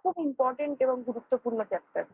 খুব ইম্পর্টেন্ট এবং গুরুত্বপূর্ণ চ্যাপ্টার।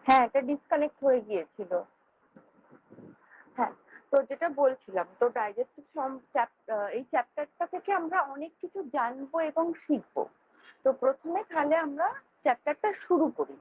হ্যাঁ, এটা ডিসকানেক্ট হয়ে গিয়েছিল। হ্যাঁ, তো যেটা বলছিলাম, তো ডাইজেস্টিভ এই চ্যাপ্টারটা থেকে আমরা অনেক কিছু জানবো এবং শিখবো। তো প্রথমে তাহলে আমরা চ্যাপ্টারটা শুরু করি।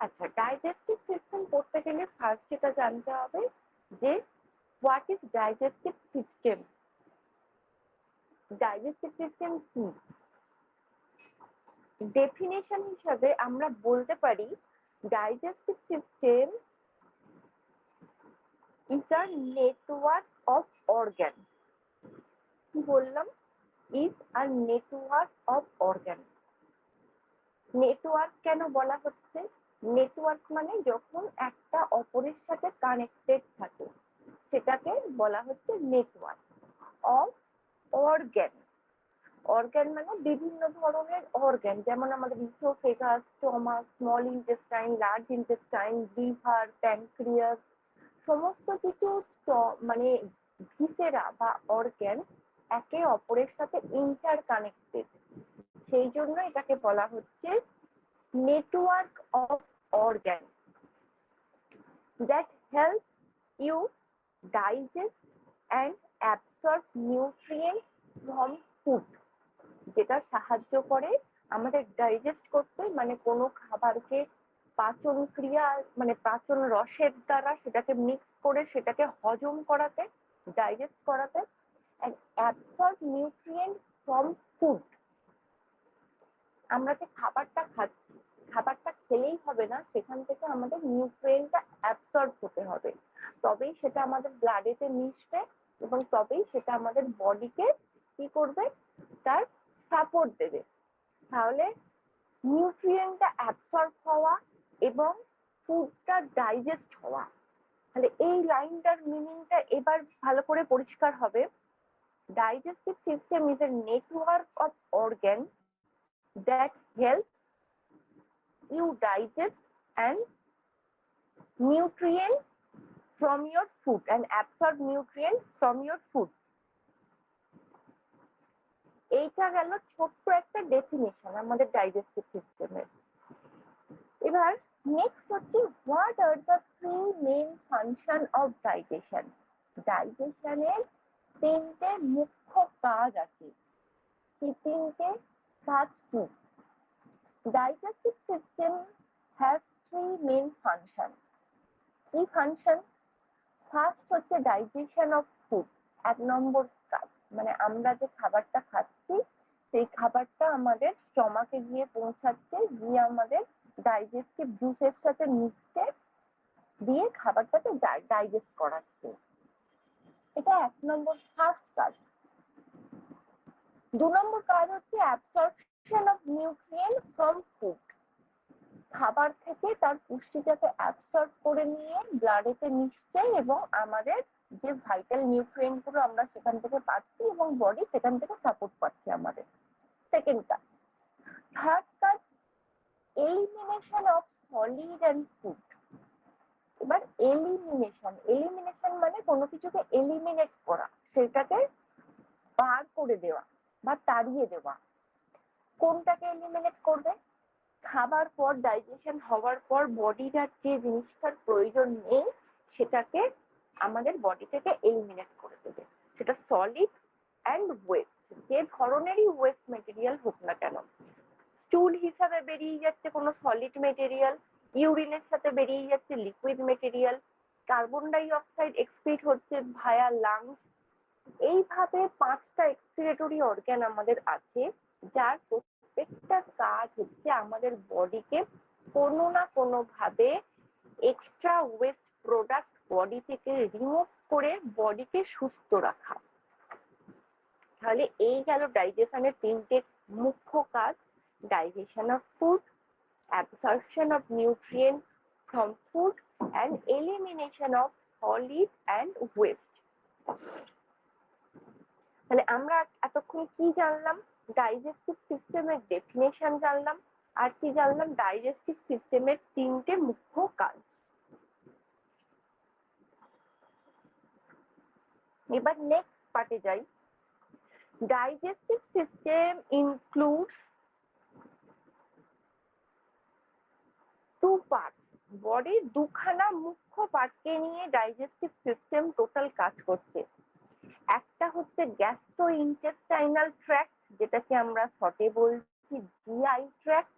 আচ্ছা, ডাইজেস্টিভ সিস্টেম পড়তে গেলে ফার্স্ট যেটা জানতে হবে যে what is digestive system. Digestive system কি? ডেফিনেশন হিসাবে আমরা বলতে পারি digestive system is a network of organ. কি বললাম? Is a network of organ. Network কেন বলা হচ্ছে? নেটওয়ার্ক মানে যখন একটা অপরের সাথে কানেক্টেড থাকে সেটাকে বলা হচ্ছে নেটওয়ার্ক অফ অর্গান। অর্গান মানে বিভিন্ন ধরনের অর্গান, যেমন আমাদের oesophagus, stomach, small intestine, large intestine, liver, pancreas, সমস্ত কিছু মানে ভিসেরা বা অর্গান একে অপরের সাথে ইন্টার কানেক্টেড। সেই জন্য এটাকে বলা হচ্ছে network of organ that helps you digest and absorb nutrients from food। যেটা সাহায্য করে আমাদের ডাইজেস্ট করতে, মানে কোনো খাবারকে পাচন ক্রিয়া মানে পাচন রসের দ্বারা সেটাকে মিক্স করে সেটাকে হজম করাতে, ডাইজেস্ট করাতে, and absorb nutrients from food। আমরা যে খাবারটা খাচ্ছি, খাবারটা খেলেই হবে না, সেখান থেকে আমাদের নিউট্রিয়েন্টটা অ্যাবসর্ব হতে হবে, তবেই সেটা আমাদের ব্লাডেতে মিশবে এবং তবেই সেটা আমাদের বডিকে কি করবে, তার সাপোর্ট দেবে। তাহলে নিউট্রিয়েন্টটা অ্যাবসর্ব হওয়া এবং ফুডটা ডাইজেস্ট হওয়া, তাহলে এই লাইনটার মিনিংটা এবার ভালো করে পরিষ্কার হবে। Digestive system is a network of organ that helps you digest and nutrients from your food and absorb nutrients from your food। এইটা গেল ছোট্ট একটা ডেফিনেশন আমাদের ডাইজেস্টিভ সিস্টেমের। এবার নেক্সট হচ্ছে what are the three main function of digestion. ডাইজেশনের তিনটে মুখ্য কাজ আছে। সেই তিনটে কাজ কি? Digestive system has three main functions. কি ফাংশন? ফার্স্ট হচ্ছে ডাইজেশন অফ ফুড, এক নম্বর কাজ, মানে আমরা যে খাবারটা খাচ্ছি সেই খাবারটা আমাদের স্টমাকে গিয়ে পৌঁছাচ্ছে, গিয়ে আমাদের ডাইজেস্টিভ জুসের সাথে মিশছে দিয়ে খাবারটাকে ডাইজেস্ট করাচ্ছে। এটা 1 নম্বর ফার্স্ট কাজ। 2 নম্বর কাজ হচ্ছে absorption of nutrient from food. খাবার থেকে তার পুষ্টিটাকে অ্যাবসর্ব করে নিয়ে ব্লাডেতে মিশছে এবং আমাদের যে ভাইটাল নিউট্রিয়েন্ট গুলো আমরা সেখান থেকে পাচ্ছি এবং বডি সেখান থেকে সাপোর্ট পাচ্ছে আমাদের। সেকেন্ড কাজ। থার্ড কাজ elimination of solid and food. এবার এলিমিনেশন মানে কোনো কিছুকে এলিমিনেট করা, সেটাকে বার করে দেওয়া বা তাড়িয়ে দেওয়া। কোনটাকে এলিমিনেট করবে? খাবার পর ডাইজেশন হওয়ার পর বডির আর যে জিনিসটার প্রয়োজন নেই সেটাকে আমাদের বডি থেকে এলিমিনেট করে দেবে। সেটা সলিড অ্যান্ড ওয়েস্ট, যে ধরনেরই ওয়েস্ট মেটেরিয়াল হোক না কেন। স্টুল হিসাবে বেরিয়ে যাচ্ছে কোনো সলিড মেটেরিয়াল, ইউরিনের সাথে বেরিয়ে যাচ্ছে liquid material, carbon die oxide excrete হচ্ছে ভায়া লাংস। এইভাবে 5টা এক্সক্রিটরি অর্গান আমাদের আছে, যার প্রত্যেকটা কাজ হচ্ছে আমাদের বডিকে কোনো না কোনো ভাবে এক্সট্রা ওয়েস্ট প্রোডাক্ট বডি থেকে রিমুভ করে বডিকে সুস্থ রাখা। তাহলে এই গেল ডাইজেশনের 3টে মুখ্য কাজ। Digestion of food, absorption of nutrients from food, and elimination of solid and waste. তাহলে আমরা এতক্ষণ কি জানলাম? ডাইজেস্টিভ সিস্টেমের ডেফিনেশন জানলাম, আর কি জানলাম? ডাইজেস্টিভ সিস্টেমের 3টে মুখ্য কাজ। এবার নেক্সট পার্টে যাই। Digestive system includes 2 part. বডির 2খানা মুখ্য পার্টকে নিয়ে ডাইজেস্টিভ সিস্টেম টোটাল কাজ করছে। একটা হচ্ছে গ্যাস্ট্রোইন্টেস্টাইনাল ট্র্যাক্ট, যেটাকে আমরা শর্টে বলছি জিআই ট্র্যাক্ট,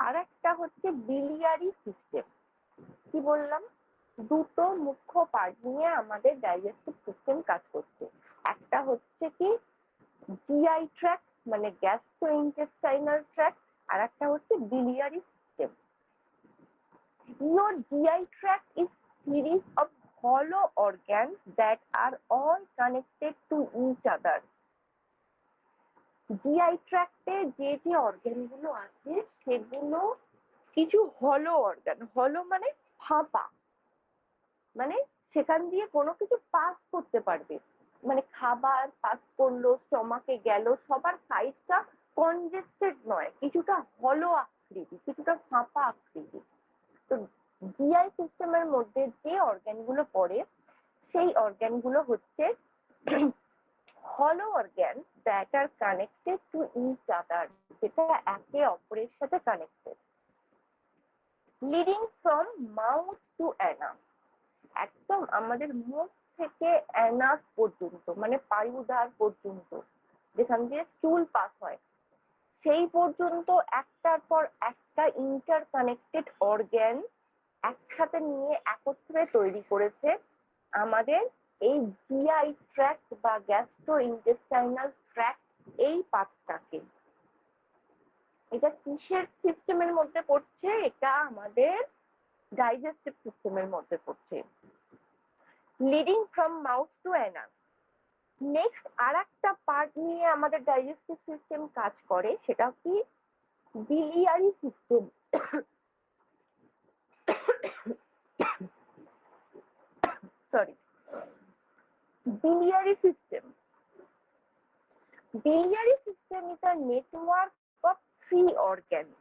আর একটা হচ্ছে বিলিয়ারি সিস্টেম। কি বললাম? 2টো মুখ্য পার্ট নিয়ে আমাদের ডাইজেস্টিভ সিস্টেম কাজ করছে। একটা হচ্ছে কি জিআই ট্র্যাক্ট মানে গ্যাস্ট্রোইন্টেস্টাইনাল ট্র্যাক্ট, আর একটা হচ্ছে biliary system. Your GI tract is series of hollow organs that are all connected to each other. GI ট্র্যাক্টে যে যে অর্গানগুলো আছে সেগুলো কিছু হলো অর্গান। হলো মানে ফাঁপা, মানে সেখান দিয়ে কোনো কিছু পাস করতে পারবে, মানে খাবার পাস করলো, স্টমাকে গেল, সবার সাইজটা কনজেস্টেড নয়, কিছুটা হলো আকৃতি, কিছুটা ফাঁপা আকৃতি। তো জিআই সিস্টেমের মধ্যে যে অর্গানগুলো পড়ে সেই অর্গানগুলো হচ্ছে হলো organ that are connected to each other, যেটা একে অপরের সাথে connected. Leading from mouth to anus, একদম আমাদের মুখ থেকে অ্যানাস পর্যন্ত মানে পায়ুদ্বার পর্যন্ত, যেখান দিয়ে চুল পাস হয়, সেই পর্যন্ত একটার পর একটা ইন্টার কানেক্টেড অর্গান একসাথে নিয়ে একত্রে তৈরি করেছে আমাদের এই জিআই ট্র্যাক্ট বা গ্যাস্ট্রোইন্টেস্টাইনাল ট্র্যাক্ট, এই পার্টটাকে। এটা কিসের সিস্টেমের মধ্যে পড়ছে? এটা আমাদের ডাইজেস্টিভ সিস্টেমের মধ্যে পড়ছে। Leading from mouth to anus. Next আর একটা পার্ট নিয়ে আমাদের ডাইজেস্টিভ সিস্টেম কাজ করে, সেটা কি biliary system. Sorry, biliary system. Biliary system is a network of 3 organs.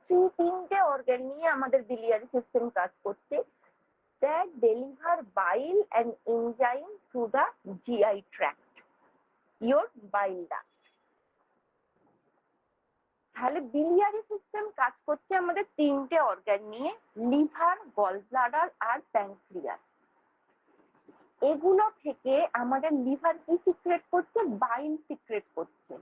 তিনটে অর্গান নিয়ে আমাদের biliary system কাজ করছে, that deliver bile and enzyme to the GI tract, your bile duct. তাহলে biliary system কাজ করছে আমাদের 3টে অর্গান নিয়ে, লিভার, গল ব্লাডার আর প্যানক্রিয়াস। এগুলো থেকে আমাদের লিভার কি সিক্রেট করছে? বাইল সিক্রেট করছে।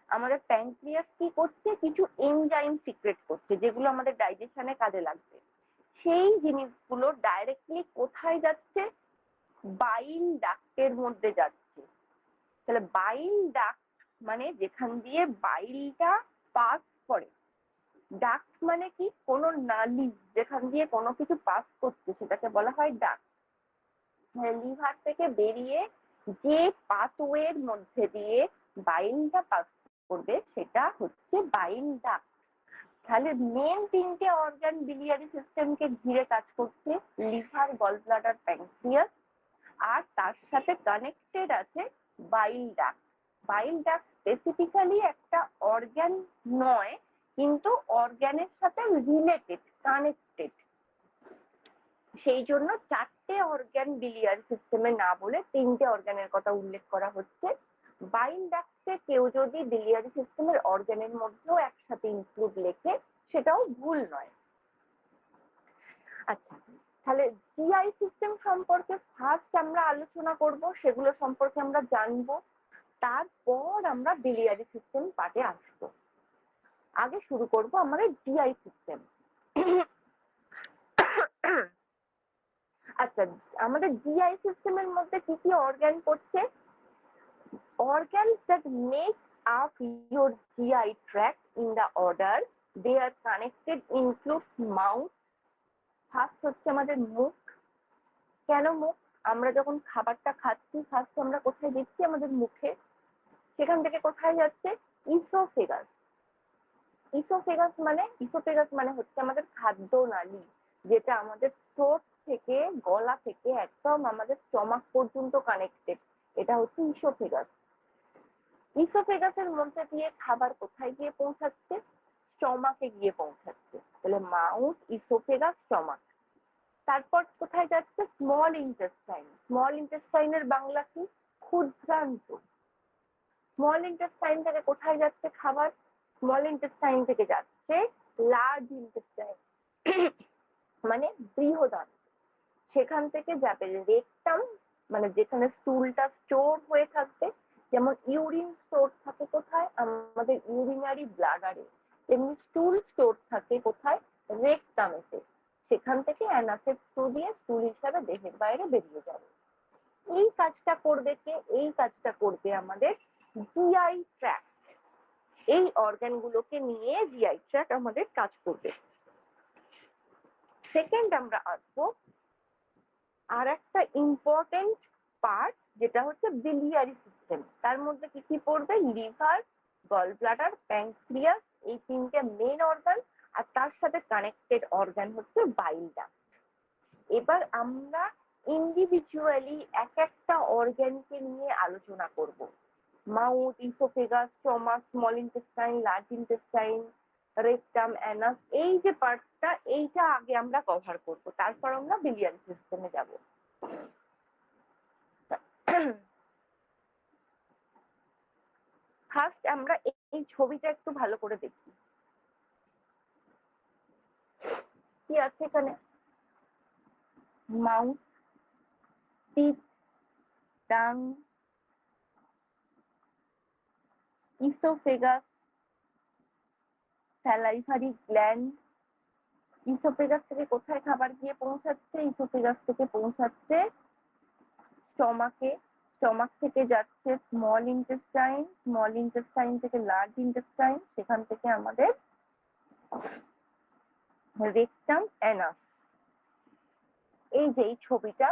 আমাদের প্যানক্রিয়াস কি করছে? কিছু এনজাইম সিক্রেট করছে, যেগুলো আমাদের ডাইজেশনে কাজে লাগবে। সেই জিনিসগুলো ডাইরেক্টলি কোথায় যাচ্ছে? বাইল ডাক্টের মধ্যে যাচ্ছে। তাহলে বাইল ডাক্ট মানে যেখান দিয়ে বাইলটা পাস করে। ডাক্ট মানে কি? কোনো নালী যেখান দিয়ে কোনো কিছু পাস করছে সেটাকে বলা হয় ডাক্ট। লিভার থেকে বেরিয়ে যে পাথওয়ের মধ্যে দিয়ে বাইলটা পাস করবে সেটা হচ্ছে বাইল ডাক্ট। তাহলে মেন তিনটে অর্গান বিলিয়ারি সিস্টেমকে ঘিরে কাজ করছে, লিভার, গল ব্লাডার, প্যানক্রিয়াস, আর তার সাথে কানেক্টেড আছে বাইল ডাক্ট। বাইল ডাক্ট স্পেসিফিক্যালি একটা অর্গান নয়, কিন্তু অর্গানের সাথে রিলেটেড, কানেক্টেড। সেই জন্য চারটে অর্গান বিলিয়ারি সিস্টেমে না বলে তিনটে অর্গানের কথা উল্লেখ করা হচ্ছে। বাইল ডাক্টে কেউ যদি বিলিয়ারি সিস্টেমের অর্গানের মধ্যেও একসাথে ইনক্লুড লেখে সেটাও ভুল নয়। আচ্ছা, তাহলে জিআই সিস্টেম সম্পর্কে ফার্স্ট আমরা আলোচনা করব, সেগুলো সম্পর্কে আমরা জানবো, তারপর আমরা বিলিয়ারি সিস্টেম পার্টে আসবো। আগে শুরু করব আমাদের জিআই সিস্টেম। আচ্ছা, আমাদের জিআই সিস্টেমের মধ্যে কি কি অর্গান পড়ছে? Organs that make up your GI tract in the order they are connected include mouth. First হচ্ছে আমাদের মুখ। কেন মুখ? আমরা যখন খাবারটা খাচ্ছি ফার্স্ট আমরা কোথায় দিচ্ছি? আমাদের মুখে। সেখান থেকে কোথায় যাচ্ছে? ইসোফেগাস। ইসোফেগাস মানে হচ্ছে আমাদের খাদ্য নালী, যেটা আমাদের থ্রোট থেকে, গলা থেকে একদম আমাদের স্টমাক পর্যন্ত কানেক্টেড। এটা হচ্ছে ইসোফেগাস। ইসোফেগাসের মধ্যে দিয়ে খাবার কোথায় গিয়ে পৌঁছাচ্ছে? স্টমাকে গিয়ে পৌঁছাচ্ছে। তাহলে মাউথ, ইসোফেগাস, স্টমাক। তারপর কোথায় যাচ্ছে? Small intestine. স্মল ইন্টেস্টাইনের বাংলা কি? ক্ষুদ্রান্ত। স্মল ইন্টেস্টাইন থেকে কোথায় যাচ্ছে খাবার? স্মল ইন্টেস্টাইন থেকে যাচ্ছে লার্জ ইন্টেস্টাইন, মানে বৃহদান। সেখান থেকে যাবে রেকটাম, মানে যেখানে স্টুলটা স্টোর হয়ে থাকবে। যেমন ইউরিন স্টোর থাকে কোথায়? আমাদের ইউরিনারি ব্লাডারে। তেমনি স্টুল স্টোর থাকে কোথায়? রেকটামেতে। সেখান থেকে অ্যানাসের থ্রু দিয়ে স্টুল হিসাবে দেহের বাইরে বেরিয়ে যাবে। এই কাজটা করবে কে? এই কাজটা করবে আমাদের জিআই ট্র্যাক্ট। এই অর্গানগুলোকে নিয়ে জিআই ট্র্যাক্ট আমাদের কাজ করবে। সেকেন্ড আমরা আসবো আর একটা ইম্পর্টেন্ট পার্ট, যেটা হচ্ছে বিলিয়ারি সিস্টেম। তার মধ্যে কি কি পড়বে? লিভার, গল ব্লাডার, প্যানক্রিয়াস, এই তিনটে মেন অর্গান, আর তার সাথে কানেক্টেড অর্গান হচ্ছে বাইল ডাক্ট। এবার আমরা ইন্ডিভিজুয়ালি এক একটা অর্গানকে নিয়ে আলোচনা করব। Mouth, oesophagus, stomach, small intestine, large intestine, rectum, Anas, এই যে পার্টটা, এইটা আগে আমরা কভার করব, তারপর আমরা বিলিয়ারি সিস্টেমে যাব। ফার্স্ট আমরা এই ছবিটা একটু ভালো করে দেখি। কি আছে এখানে? Mouth, teeth, tongue, oesophagus, salivary gland. Oesophagus থেকে কোথায় খাবার গিয়ে পৌঁছাচ্ছে? ইসোফেগাস থেকে পৌঁছাচ্ছে স্টমাকে। স্টমাক থেকে যাচ্ছে স্মল ইন্টেস্টাইন, স্মল ইন্টেস্টাইন থেকে লার্জ ইন্টেস্টাইন, সেখান থেকে আমাদের রেকটাম, অ্যানাস। এই যে এই ছবিটা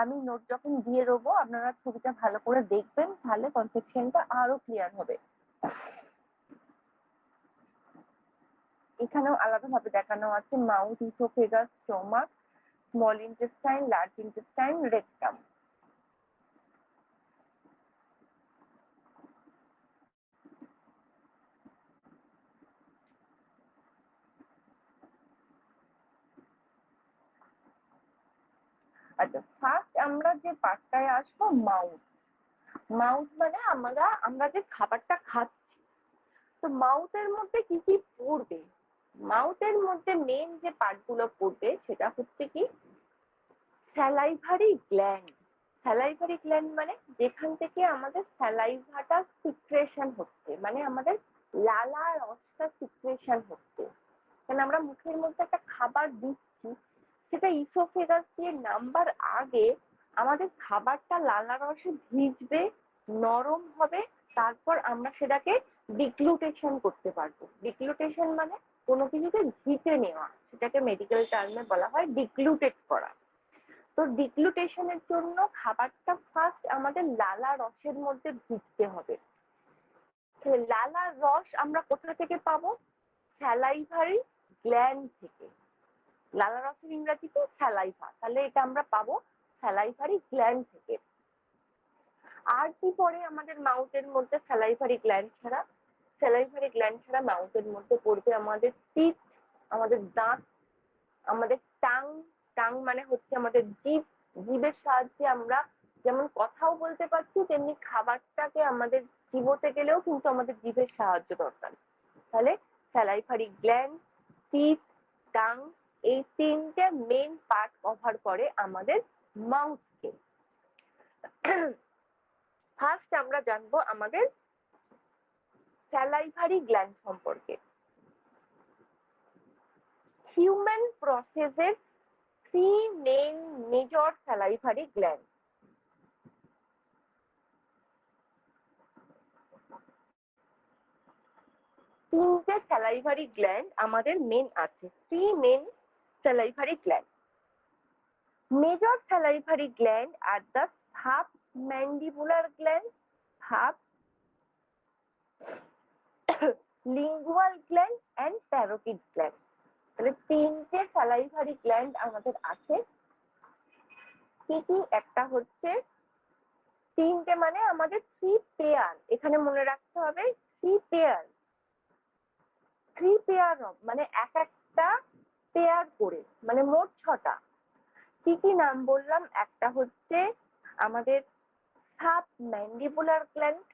আমি নোট যখন দিয়ে দেবো আপনারা ছবিটা ভালো করে দেখবেন, তাহলে কনসেপশনটা আরো ক্লিয়ার হবে। এখানেও আলাদাভাবে দেখানো আছে mouth, oesophagus, stomach, small intestine, large intestine, rectum. আচ্ছা, ফার্স্ট আমরা যে পার্টটায় আসবো মাউথ। মাউথ মানে আমরা যে খাবারটা খাচ্ছি, তো মাউথের মধ্যে কি কি পড়বে? মাউথের মধ্যে মেন যে পার্টগুলো পড়বে সেটা হচ্ছে কি? Salivary gland. স্যালাইভারি গ্ল্যান্ড মানে যেখান থেকে আমাদের স্যালাইভাটা সিক্রেশন হচ্ছে, মানে আমাদের লালা রসটা সিক্রেশন হচ্ছে। কারণ আমরা মুখের মধ্যে একটা খাবার দিচ্ছি, সেটা ইসোফেগাস দিয়ে নামবার আগে আমাদের খাবারটা লালা রসে ভিজবে, নরম হবে, তারপর আমরা সেটাকে ডিগ্লুটেশন করতে পারবো। ডিগ্লুটেশন মানে কোনো কিছুকে ঘিচে নেওয়া, সেটাকে মেডিকেল টার্মে বলা হয় ডিগ্লুটেট করা। তো ডিগ্লুটেশনের জন্য খাবারটা ফার্স্ট আমাদের লালা রসের মধ্যে ভিজতে হবে। লালার রস আমরা কোথা থেকে পাবো? স্যালাইভারি গ্ল্যান্ড থেকে। লালা রসের ইংরেজি কি? স্যালাইভা। তাহলে এটা আমরা পাবো স্যালাইভারি গ্ল্যান্ড থেকে। আর কি পড়ে আমাদের মাউথের মধ্যে স্যালাইভারি গ্ল্যান্ড ছাড়া? স্যালাইভারি গ্ল্যান্ড ছাড়া মাউথের মধ্যে পড়বে আমাদের টিথ, আমাদের দাঁত, আমাদের টাং। টাং মানে হচ্ছে আমাদের জিভ। জিভের সাহায্যে আমরা যেমন কথাও বলতে পারছি, তেমনি খাবারটাকে আমাদের চিবোতে গেলেও কিন্তু আমাদের জিভের সাহায্য দরকার। তাহলে স্যালাইভারি গ্ল্যান্ড, টিথ, টাং, এই তিনটে মেন পার্ট কভার করে আমাদের মাউথকে। ফার্স্ট আমরা জানবো আমাদের স্যালাইভারি গ্ল্যান্ড সম্পর্কে। হিউম্যান প্রসেসের three main major salivary glands. তিনটে salivary gland আমাদের মেন আছে। three main salivary gland. Major salivary gland are the submandibular gland, sublingual gland and parotid gland. তাহলে তিনটে salivary gland আমাদের আছে। কি কি? একটা হচ্ছে তিনটে মানে আমাদের থ্রি পেয়ার, এখানে মনে রাখতে হবে three pair. Three pair of মানে এক একটা পেয়ার করে, মানে মোট ছটা। কি কি নাম বললাম? একটা হচ্ছে আমাদের সাবম্যান্ডিবুলার গ্ল্যান্ড,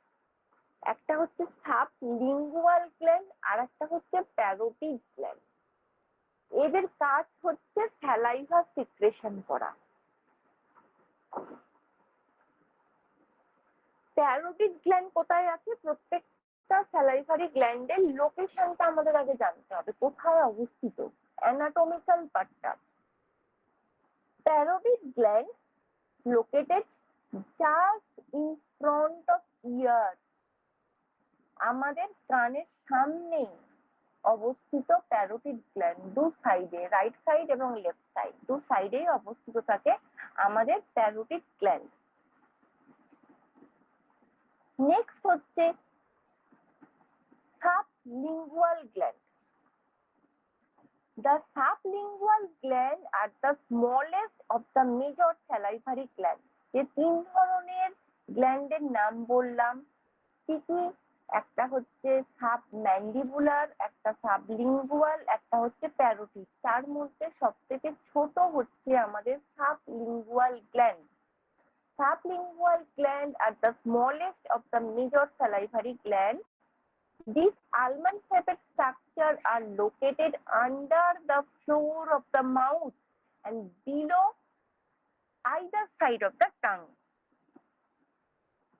একটা হচ্ছে সাবলিঙ্গুয়াল গ্ল্যান্ড, আর একটা হচ্ছে প্যারোটিড গ্ল্যান্ড। এদের কাজ হচ্ছে স্যালাইভা সিক্রেশন করা। প্যারোটিড গ্ল্যান্ড কোথায় আছে? প্রত্যেকটা স্যালাইভারি গ্ল্যান্ডের লোকেশনটা আমাদের আগে জানতে হবে, কোথায় অবস্থিত, অ্যানাটমিক্যাল পার্টটা। Parotid gland located just in front of ear, আমাদের কানের সামনে অবস্থিত প্যারোটিড গ্ল্যান্ড। দু সাইডে, রাইট সাইড এবং লেফট সাইড, দু সাইডেই অবস্থিত থাকে আমাদের প্যারোটিড গ্ল্যান্ড। নেক্সট হচ্ছে sublingual gland. The sublingual gland are the smallest of the major salivary glands. যে তিন ধরনের গ্ল্যান্ডের নাম বললাম, কি কি? একটা হচ্ছে সাবম্যান্ডিবুলার, একটা সাবলিঙ্গুয়াল, একটা হচ্ছে প্যারোটিড। তার মধ্যে সবথেকে ছোট হচ্ছে আমাদের sublingual gland. Sublingual gland are the smallest of the major salivary glands. These almond-shaped structures are located under the floor of the mouth and below either side of the tongue.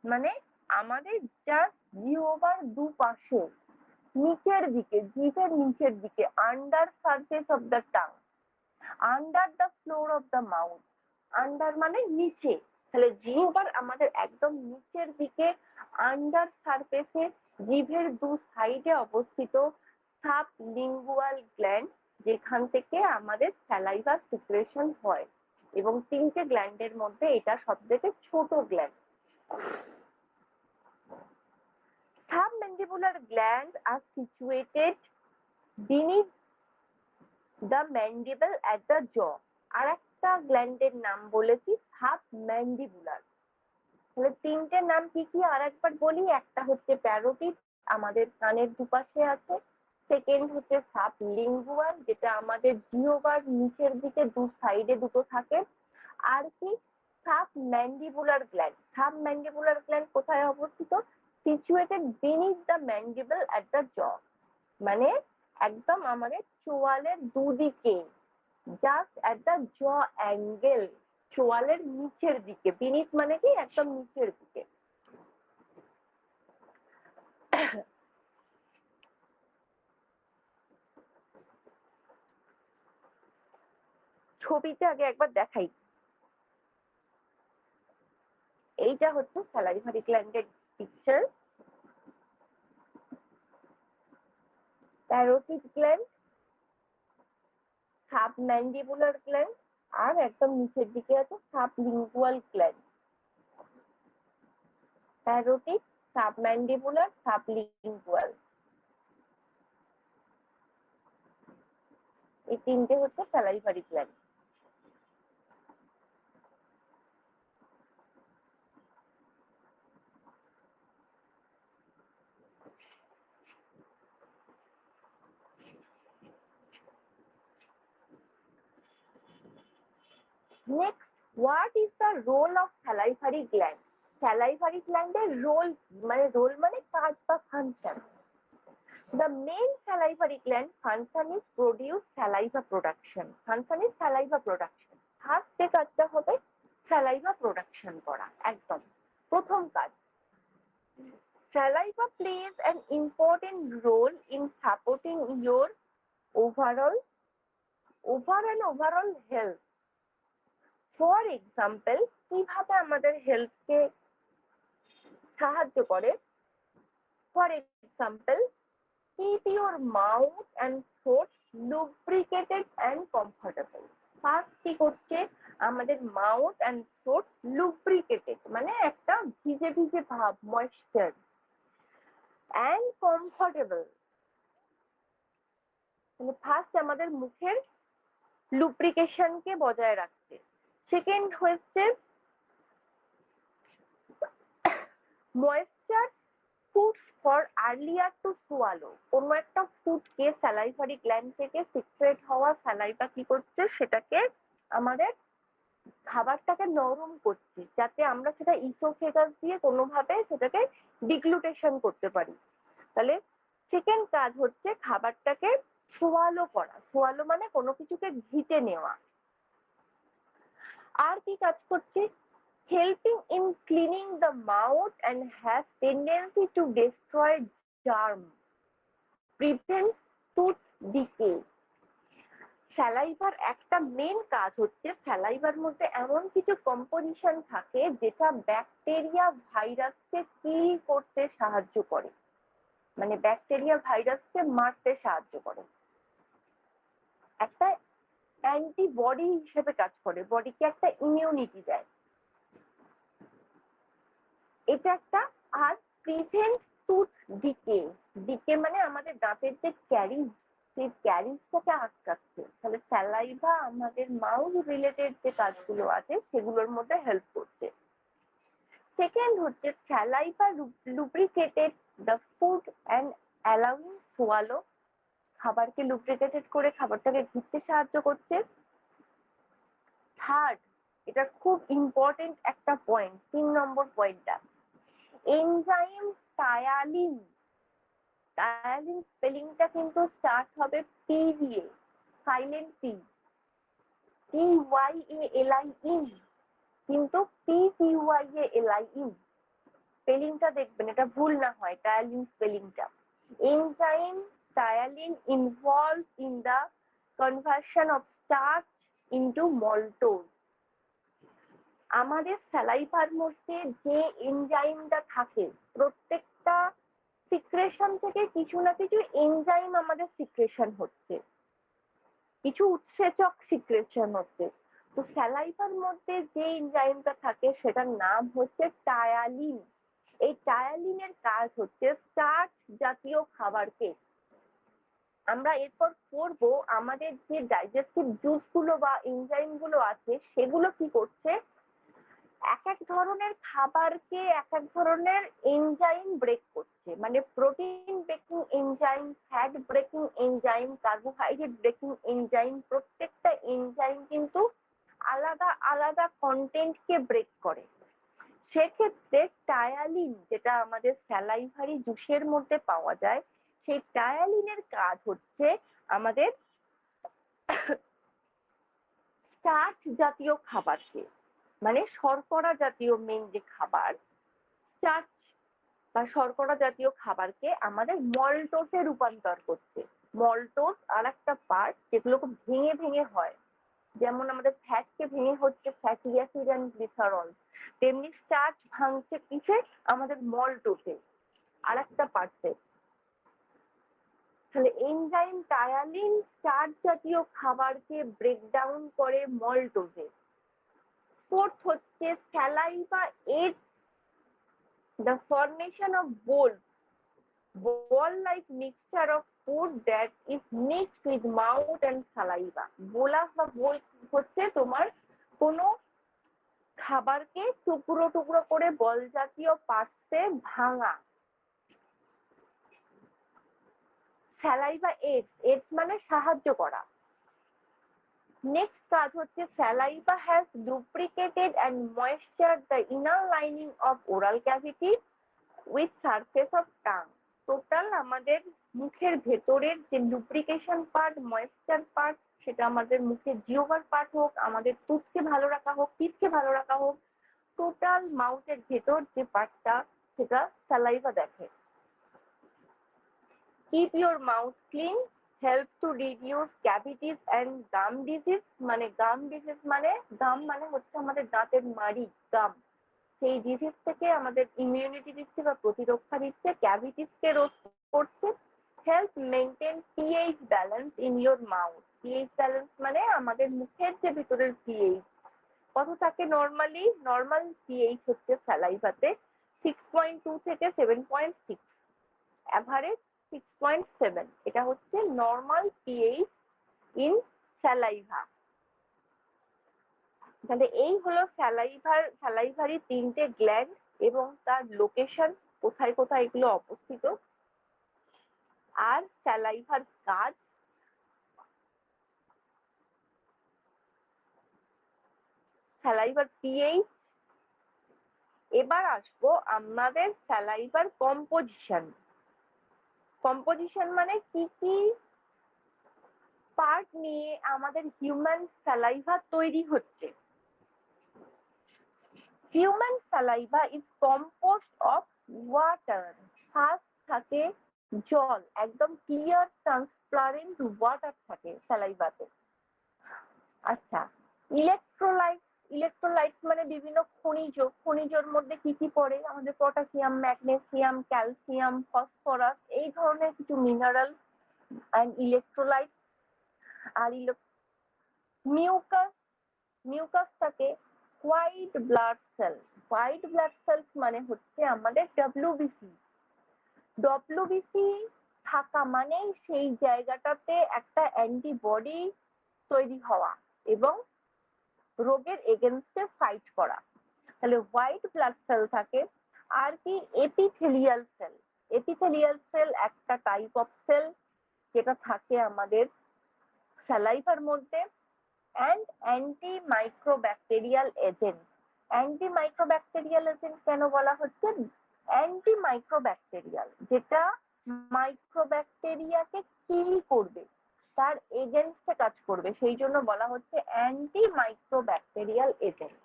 মানে আমাদের just জিহ্বার দুপাশে, নিচের দিকে, জিভের নিচের দিকে, under surface of the tongue, under the floor of the mouth. Under মানে নিচে, তাহলে জিহ্বার আমাদের একদম নিচের দিকে, আন্ডার সারফেসে, জিভের দু সাইডে অবস্থিত সাবলিঙ্গুয়াল গ্ল্যান্ড, যেখান থেকে আমাদের স্যালাইভা সিক্রেশন হয়। এবং তিনটে গ্ল্যান্ডের মধ্যে এটা সবথেকে ছোট gland. Submandibular glands are situated beneath the mandible at the jaw. আর একটা গ্ল্যান্ডের নাম বলেছি সাবম্যান্ডিবুলার। তাহলে তিনটে নাম কি কি আর একবার বলি। একটা হচ্ছে প্যারোটিড, আমাদের কানের দুপাশে আছে। সেকেন্ড হচ্ছে সাবলিঙ্গুয়াল, যেটা আমাদের জিহ্বার নিচের দিকে দু সাইডে দুটো থাকে। আর কি? Submandibular gland. সাবম্যান্ডিবুলার গ্ল্যান্ড কোথায় অবস্থিত? Situated beneath the mandible at the জ, মানে একদম আমাদের চোয়ালের দুদিকে, জাস্ট অ্যাট দ্য জ অ্যাঙ্গেল, চোয়ালের নিচের দিকে। বিনিথ মানে কি? একদম নিচের দিকে। ছবিতে আগে একবার দেখাই। এইটা হচ্ছে স্যালাইভারি গ্ল্যান্ডের picture. Parotid gland, submandibular gland, আর একদম নিচের দিকে আছে sublingual gland. Parotid, submandibular, sublingual, এই তিনটে হচ্ছে salivary gland. Next, what is the role of salivary gland? Salivary gland এর রোল মানে কাজ বা function. The main salivary gland function is produce saliva production. Function is saliva production. First যে কাজটা হবে স্যালাইভা প্রোডাকশন করা, একদম প্রথম কাজ। Saliva plays an important role in supporting your overall health. For example, কিভাবে আমাদের হেলথকে সাহায্য করে? For example, keep your mouth and throat lubricated and comfortable. First কি করছে, আমাদের মাউথ অ্যান্ড থ্রোট লুব্রিকেটেড মানে একটা ভিজে ভিজে ভাব, ময়েশ্চার, অ্যান্ড কমফর্টেবল মানে ফার্স্ট আমাদের মুখের লুব্রিকেশনকে বজায় রাখছে। সেকেন্ড হচ্ছে moisture foods for earlier to swallow. কোনো একটা ফুডকে স্যালাইভারি গ্ল্যান্ড থেকে সিক্রেট হওয়া স্যালাইভা কি করছে, সেটাকে আমাদের খাবারটাকে নরম করছে, যাতে আমরা সেটা ইসোফেগাস দিয়ে কোনোভাবে সেটাকে ডিগ্লুটেশন করতে পারি। তাহলে সেকেন্ড কাজ হচ্ছে খাবারটাকে সোয়ালো করা। সোয়ালো মানে কোনো কিছুকে ঘিটে নেওয়া। আর কি কাজ করছে? Helping in cleaning the mouth and has tendency to destroy germ, prevent tooth decay. স্যালাইভার একটা মেন কাজ হচ্ছে স্যালাইভার মধ্যে এমন কিছু কম্পোজিশন থাকে যেটা ব্যাকটেরিয়া ভাইরাসকে কি করতে সাহায্য করে, মানে ব্যাকটেরিয়া ভাইরাসকে মারতে সাহায্য করে, একটা অ্যান্টিবডি হিসেবে কাজ করে, বডিকে একটা ইমিউনিটি দেয়। এটা একটা। আর প্রিভেন্ট টুথ ডিকে, ডিকে মানে আমাদের দাঁতের যে ক্যারিজ, সেই ক্যারিজটাকে আটকাচ্ছে। তাহলে স্যালাইভা আমাদের মাউথ রিলেটেড যে কাজগুলো আছে সেগুলোর মধ্যে হেল্প করছে। সেকেন্ড হচ্ছে saliva lubricated the food and allowing swallow, খাবারকে লুব্রিকেটেড করে খাবারটাকে ঘুরতে সাহায্য করছে। থার্ড, এটা খুব ইম্পর্টেন্ট একটা পয়েন্ট, 3 নম্বর পয়েন্টটা, এনজাইম টায়ালিন। টায়ালিন স্পেলিংটা কিন্তু স্টার্ট হবে পি দিয়ে, সাইলেন্ট পি, TYALIN, কিন্তু PTYALIN স্পেলিংটা দেখবেন, এটা ভুল না হয় টায়ালিন স্পেলিংটা। Enzyme ptyalin involve in the conversion of starch into maltose. আমাদের স্যালাইভার মধ্যে যে এনজাইমটা থাকে, প্রত্যেকটা সিক্রেশন থেকে কিছু না কিছু এনজাইম আমাদের সিক্রেশন হচ্ছে, কিছু উৎসেচক সিক্রেশন হচ্ছে। তো স্যালাইভার মধ্যে যে এনজাইমটা থাকে সেটার নাম হচ্ছে টায়ালিন। এই টায়ালিনের কাজ হচ্ছে স্টার্চ জাতীয় খাবারকে, আমরা এরপর পড়বো আমাদের যে ডাইজেস্টিভ জুস গুলো বা এনজাইম গুলো আছে সেগুলো কি করছে, এক এক ধরনের খাবারকে এক এক ধরনের এনজাইম ব্রেক করছে, মানে protein breaking enzyme, fat breaking enzyme, carbohydrate breaking enzyme, প্রত্যেকটা এনজাইম কিন্তু আলাদা আলাদা কন্টেন্টকে ব্রেক করে। সেক্ষেত্রে টায়ালিন যেটা আমাদের স্যালাইভারি জুসের মধ্যে পাওয়া যায়, সেই টায়ালিনের কাজ হচ্ছে আমাদের স্টার্চ জাতীয় খাবারকে, মানে শর্করা জাতীয় মেন যে খাবার, স্টার্চ বা শর্করা জাতীয় খাবারকে আমাদের মল্টোসে রূপান্তর করছে। মল্টোস আর একটা পার্ট যেগুলোকে ভেঙে ভেঙে হয়, যেমন আমাদের ফ্যাটকে ভেঙে হচ্ছে ফ্যাটি অ্যাসিড অ্যান্ড গ্লিসারল, তেমনি স্টার্চ ভাঙছে কিসে, আমাদের মল্টোসে আর একটা পার্টে। তাহলে এনজাইম টায়ালিন স্টার্চ জাতীয় খাবারকে ব্রেকডাউন করে মল্টোজে। ফোর্থ হচ্ছে saliva aids the formation of ball-like mixture of food that is mixed with mouth and saliva. Bolus বা বোল হচ্ছে তোমার কোনো খাবারকে টুকরো টুকরো করে বল জাতীয় পার্টসে ভাঙা। স্যালাইভা aids মানে সাহায্য করা। নেক্সট কাজ হচ্ছে saliva has lubricated and moisturized the inner lining of oral cavity with surface of tongue. Total আমাদের মুখের ভেতরের যে লুব্রিকেশন পার্ট, ময়েশ্চার পার্ট, সেটা আমাদের মুখের জিহ্বার পার্ট হোক, আমাদের টুথকে ভালো রাখা হোক, টিথকে ভালো রাখা হোক, টোটাল মাউথের ভেতর যে পার্টটা সেটা স্যালাইভা দেখে। Keep your mouth clean, helps to reduce cavities and gum disease. মানে gum disease মানে হচ্ছে আমাদের দাঁতের মাড়ি, গাম। সেই ডিজিজ থেকে আমাদের ইমিউনিটি দিচ্ছে বা প্রতিরক্ষা দিচ্ছে, ক্যাভিটিসকে রোধ করছে। Help maintain pH balance in your mouth. PH balance মানে আমাদের মুখের যে ভিতরের পিএইচ কত থাকে নর্মালি, নর্মাল পিএইচ হচ্ছে স্যালাইভাতে 6.2 থেকে 7.6, অ্যাভারেজ 6.7। এটা হচ্ছে নর্মাল পিএইচ ইন স্যালাইভা। তাহলে এই হলো স্যালাইভারি তিনটে গ্ল্যান্ড এবং তার লোকেশন, কোথায় কোথায় এগুলো অবস্থিত, আর স্যালাইভার কাজ। Salivary pH. এবার আসবো আমাদের স্যালাইভার কম্পোজিশন। কম্পোজিশন মানে কি কি পার্ট নিয়ে আমাদের হিউম্যান স্যালাইভা তৈরি হচ্ছে। Human saliva is composed of water. First থাকে জল, একদম ক্লিয়ার ট্রান্সপারেন্ট ওয়াটার থাকে স্যালাইভাতে। আচ্ছা, ইলেকট্রোলাইট। ইলেকট্রোলাইট মানে বিভিন্ন খনিজ। খনিজের মধ্যে কি কি পড়ে? আমাদের পটাশিয়াম, ম্যাগনেসিয়াম, ক্যালসিয়াম, ফসফরাস, এই ধরনের কিছু মিনারেল অ্যান্ড ইলেকট্রোলাইট। আর মিউকাস। মিউকাস থাকে white blood cell. White blood cells মানে হচ্ছে আমাদের ডব্লিউবিসি। ডব্লিউবিসি থাকা মানেই সেই জায়গাটাতে একটা অ্যান্টিবডি তৈরি হওয়া এবং রোগের এগেনস্টে ফাইট করা। তাহলে হোয়াইট ব্লাড সেল থাকে। আর কি? Epithelial cell. এপিথেলিয়াল সেল একটা টাইপ অফ সেল যেটা থাকে আমাদের স্যালাইভার মধ্যে। And antimicrobacterial agent. Antimicrobacterial agent কেন বলা হচ্ছে? অ্যান্টিমাইক্রোব্যাকটেরিয়াল, যেটা মাইক্রোব্যাকটেরিয়াকে কিল করবে, তার এগেনস্টে কাজ করবে, সেই জন্য বলা হচ্ছে অ্যান্টিমাইক্রোব্যাকটেরিয়াল এজেন্ট।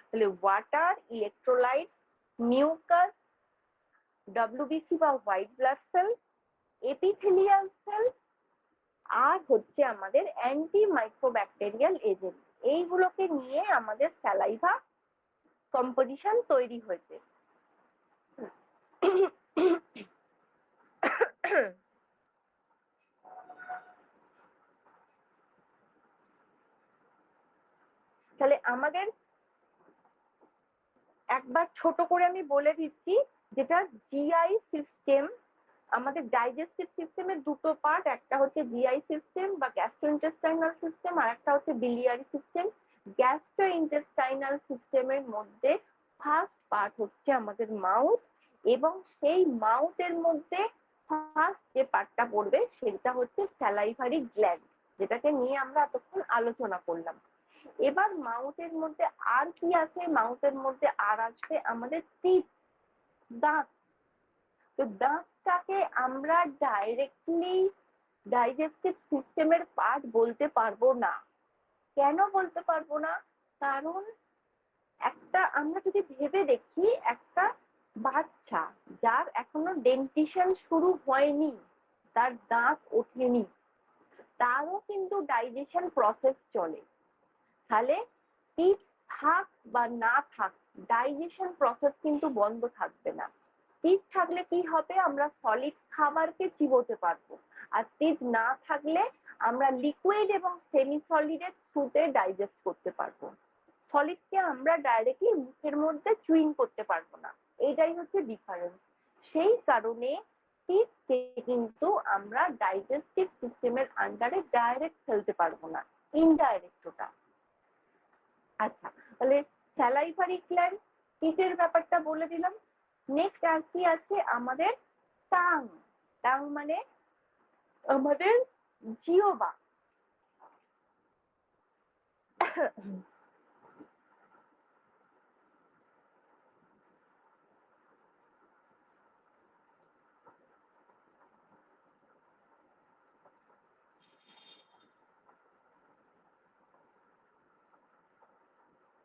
তাহলে ওয়াটার, ইলেকট্রোলাইট, মিউকাস, ডব্লিউবিসি বা white blood cell, epithelial cell, আর হচ্ছে আমাদের অ্যান্টিমাইক্রোব্যাকটেরিয়াল এজেন্ট। এইগুলোকে নিয়ে আমাদের স্যালাইভা কম্পোজিশন তৈরি হয়েছে। তাহলে আমাদের একবার ছোট করে আমি বলে দিচ্ছি, যেটা জিআই সিস্টেম। আমাদের ডাইজেস্টিভ সিস্টেমের দুটো পার্ট, একটা হচ্ছে জিআই সিস্টেম বা গ্যাস্ট্রোইন্টেস্টাইনাল সিস্টেম, আর একটা হচ্ছে বিলিয়ারি সিস্টেম। গ্যাস্ট্রোইন্টেস্টাইনাল সিস্টেমের মধ্যে ফার্স্ট পার্ট হচ্ছে আমাদের মাউথ, এবং সেই মাউথের মধ্যে ফার্স্ট যে পার্টটা পড়বে সেটা হচ্ছে স্যালাইভারি গ্ল্যান্ড, যেটাকে নিয়ে আমরা এতক্ষণ আলোচনা করলাম। এবার মাউথের মধ্যে আর কি আছে? মাউথের মধ্যে আর আসবে আমাদের টিথ, দাঁত। তো দাঁতটাকে আমরা ডাইরেক্টলি ডাইজেস্টিভ সিস্টেমের পার্ট বলতে পারবো না। কেন বলতে পারবো না? কারণ আমরা যদি ভেবে দেখি, একটা বাচ্চা যার এখনো ডেন্টিশন শুরু হয়নি, তার দাঁত ওঠেনি, তারও কিন্তু ডাইজেশন প্রসেস চলে। তাহলে টিথ থাক বা না থাক, ডাইজেশন প্রসেস কিন্তু বন্ধ থাকবে না। টিথ থাকলে কি হবে? আমরা সলিড খাবারকে চিবোতে পারবো। আর টিথ না থাকলে আমরা লিকুইড এবং সেমি সলিডের থ্রুতে ডাইজেস্ট করতে পারবো। সলিডকে আমরা ডাইরেক্টলি মুখের মধ্যে চুইং করতে পারবো না, এইটাই হচ্ছে ডিফারেন্স। সেই কারণে টিথকে কিন্তু আমরা ডাইজেস্টিভ সিস্টেমের আন্ডারে ডাইরেক্ট ফেলতে পারবো না, ইনডাইরেক্ট ওটা। আচ্ছা, তাহলে স্যালাইভারি গ্ল্যান্ড, টিথের ব্যাপারটা বলে দিলাম। নেক্সট আর কি আছে আমাদের? টাং। টাং মানে আমাদের জিহ্বা।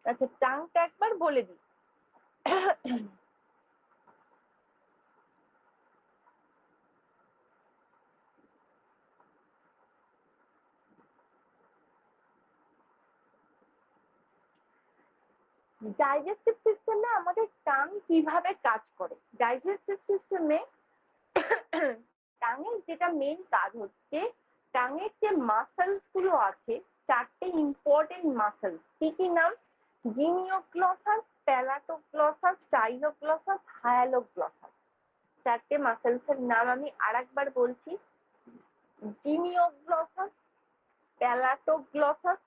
আচ্ছা, টাংটা একবার বলে দিই। ডাইজেস্টিভ সিস্টেমে আমাদের টাং কিভাবে কাজ করে? ডাইজেস্টিভ সিস্টেমে টাঙের যেটা মেন কাজ হচ্ছে, টাঙের যে মাসলস গুলো আছে, চারটে ইম্পর্টেন্ট মাসলস, কি কি নাম? জিনিওগ্লসাস, প্যালাটোগ্লসাস, স্টাইলোগ্লসাস, হায়ালোগ্লসাস। চারটে মাসলস এর নাম আমি আরেকবার বলছি। জিনিওগ্লসাস, প্যালাটোগ্লসাস,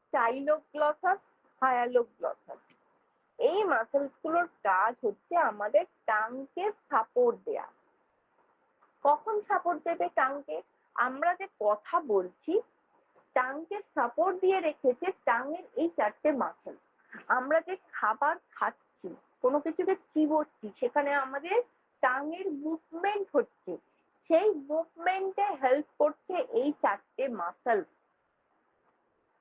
স্টাইলোগ্লসাস, হায়ালোগ্লসাস। এই মাসলস গুলোর কাজ হচ্ছে আমাদের টাংকে সাপোর্ট দেয়া। কখন সাপোর্ট দেবে টাংকে? আমরা যে কথা বলছি, টাংকে সাপোর্ট দিয়ে রেখেছে টাংয়ের এই চারটে মাসল। আমরা যে খাবার খাচ্ছি, কোনো কিছুকে চিবোচ্ছি, সেখানে আমাদের টাংয়ের মুভমেন্ট হচ্ছে, সেই মুভমেন্টে হেল্প করছে এই চারটে মাসল।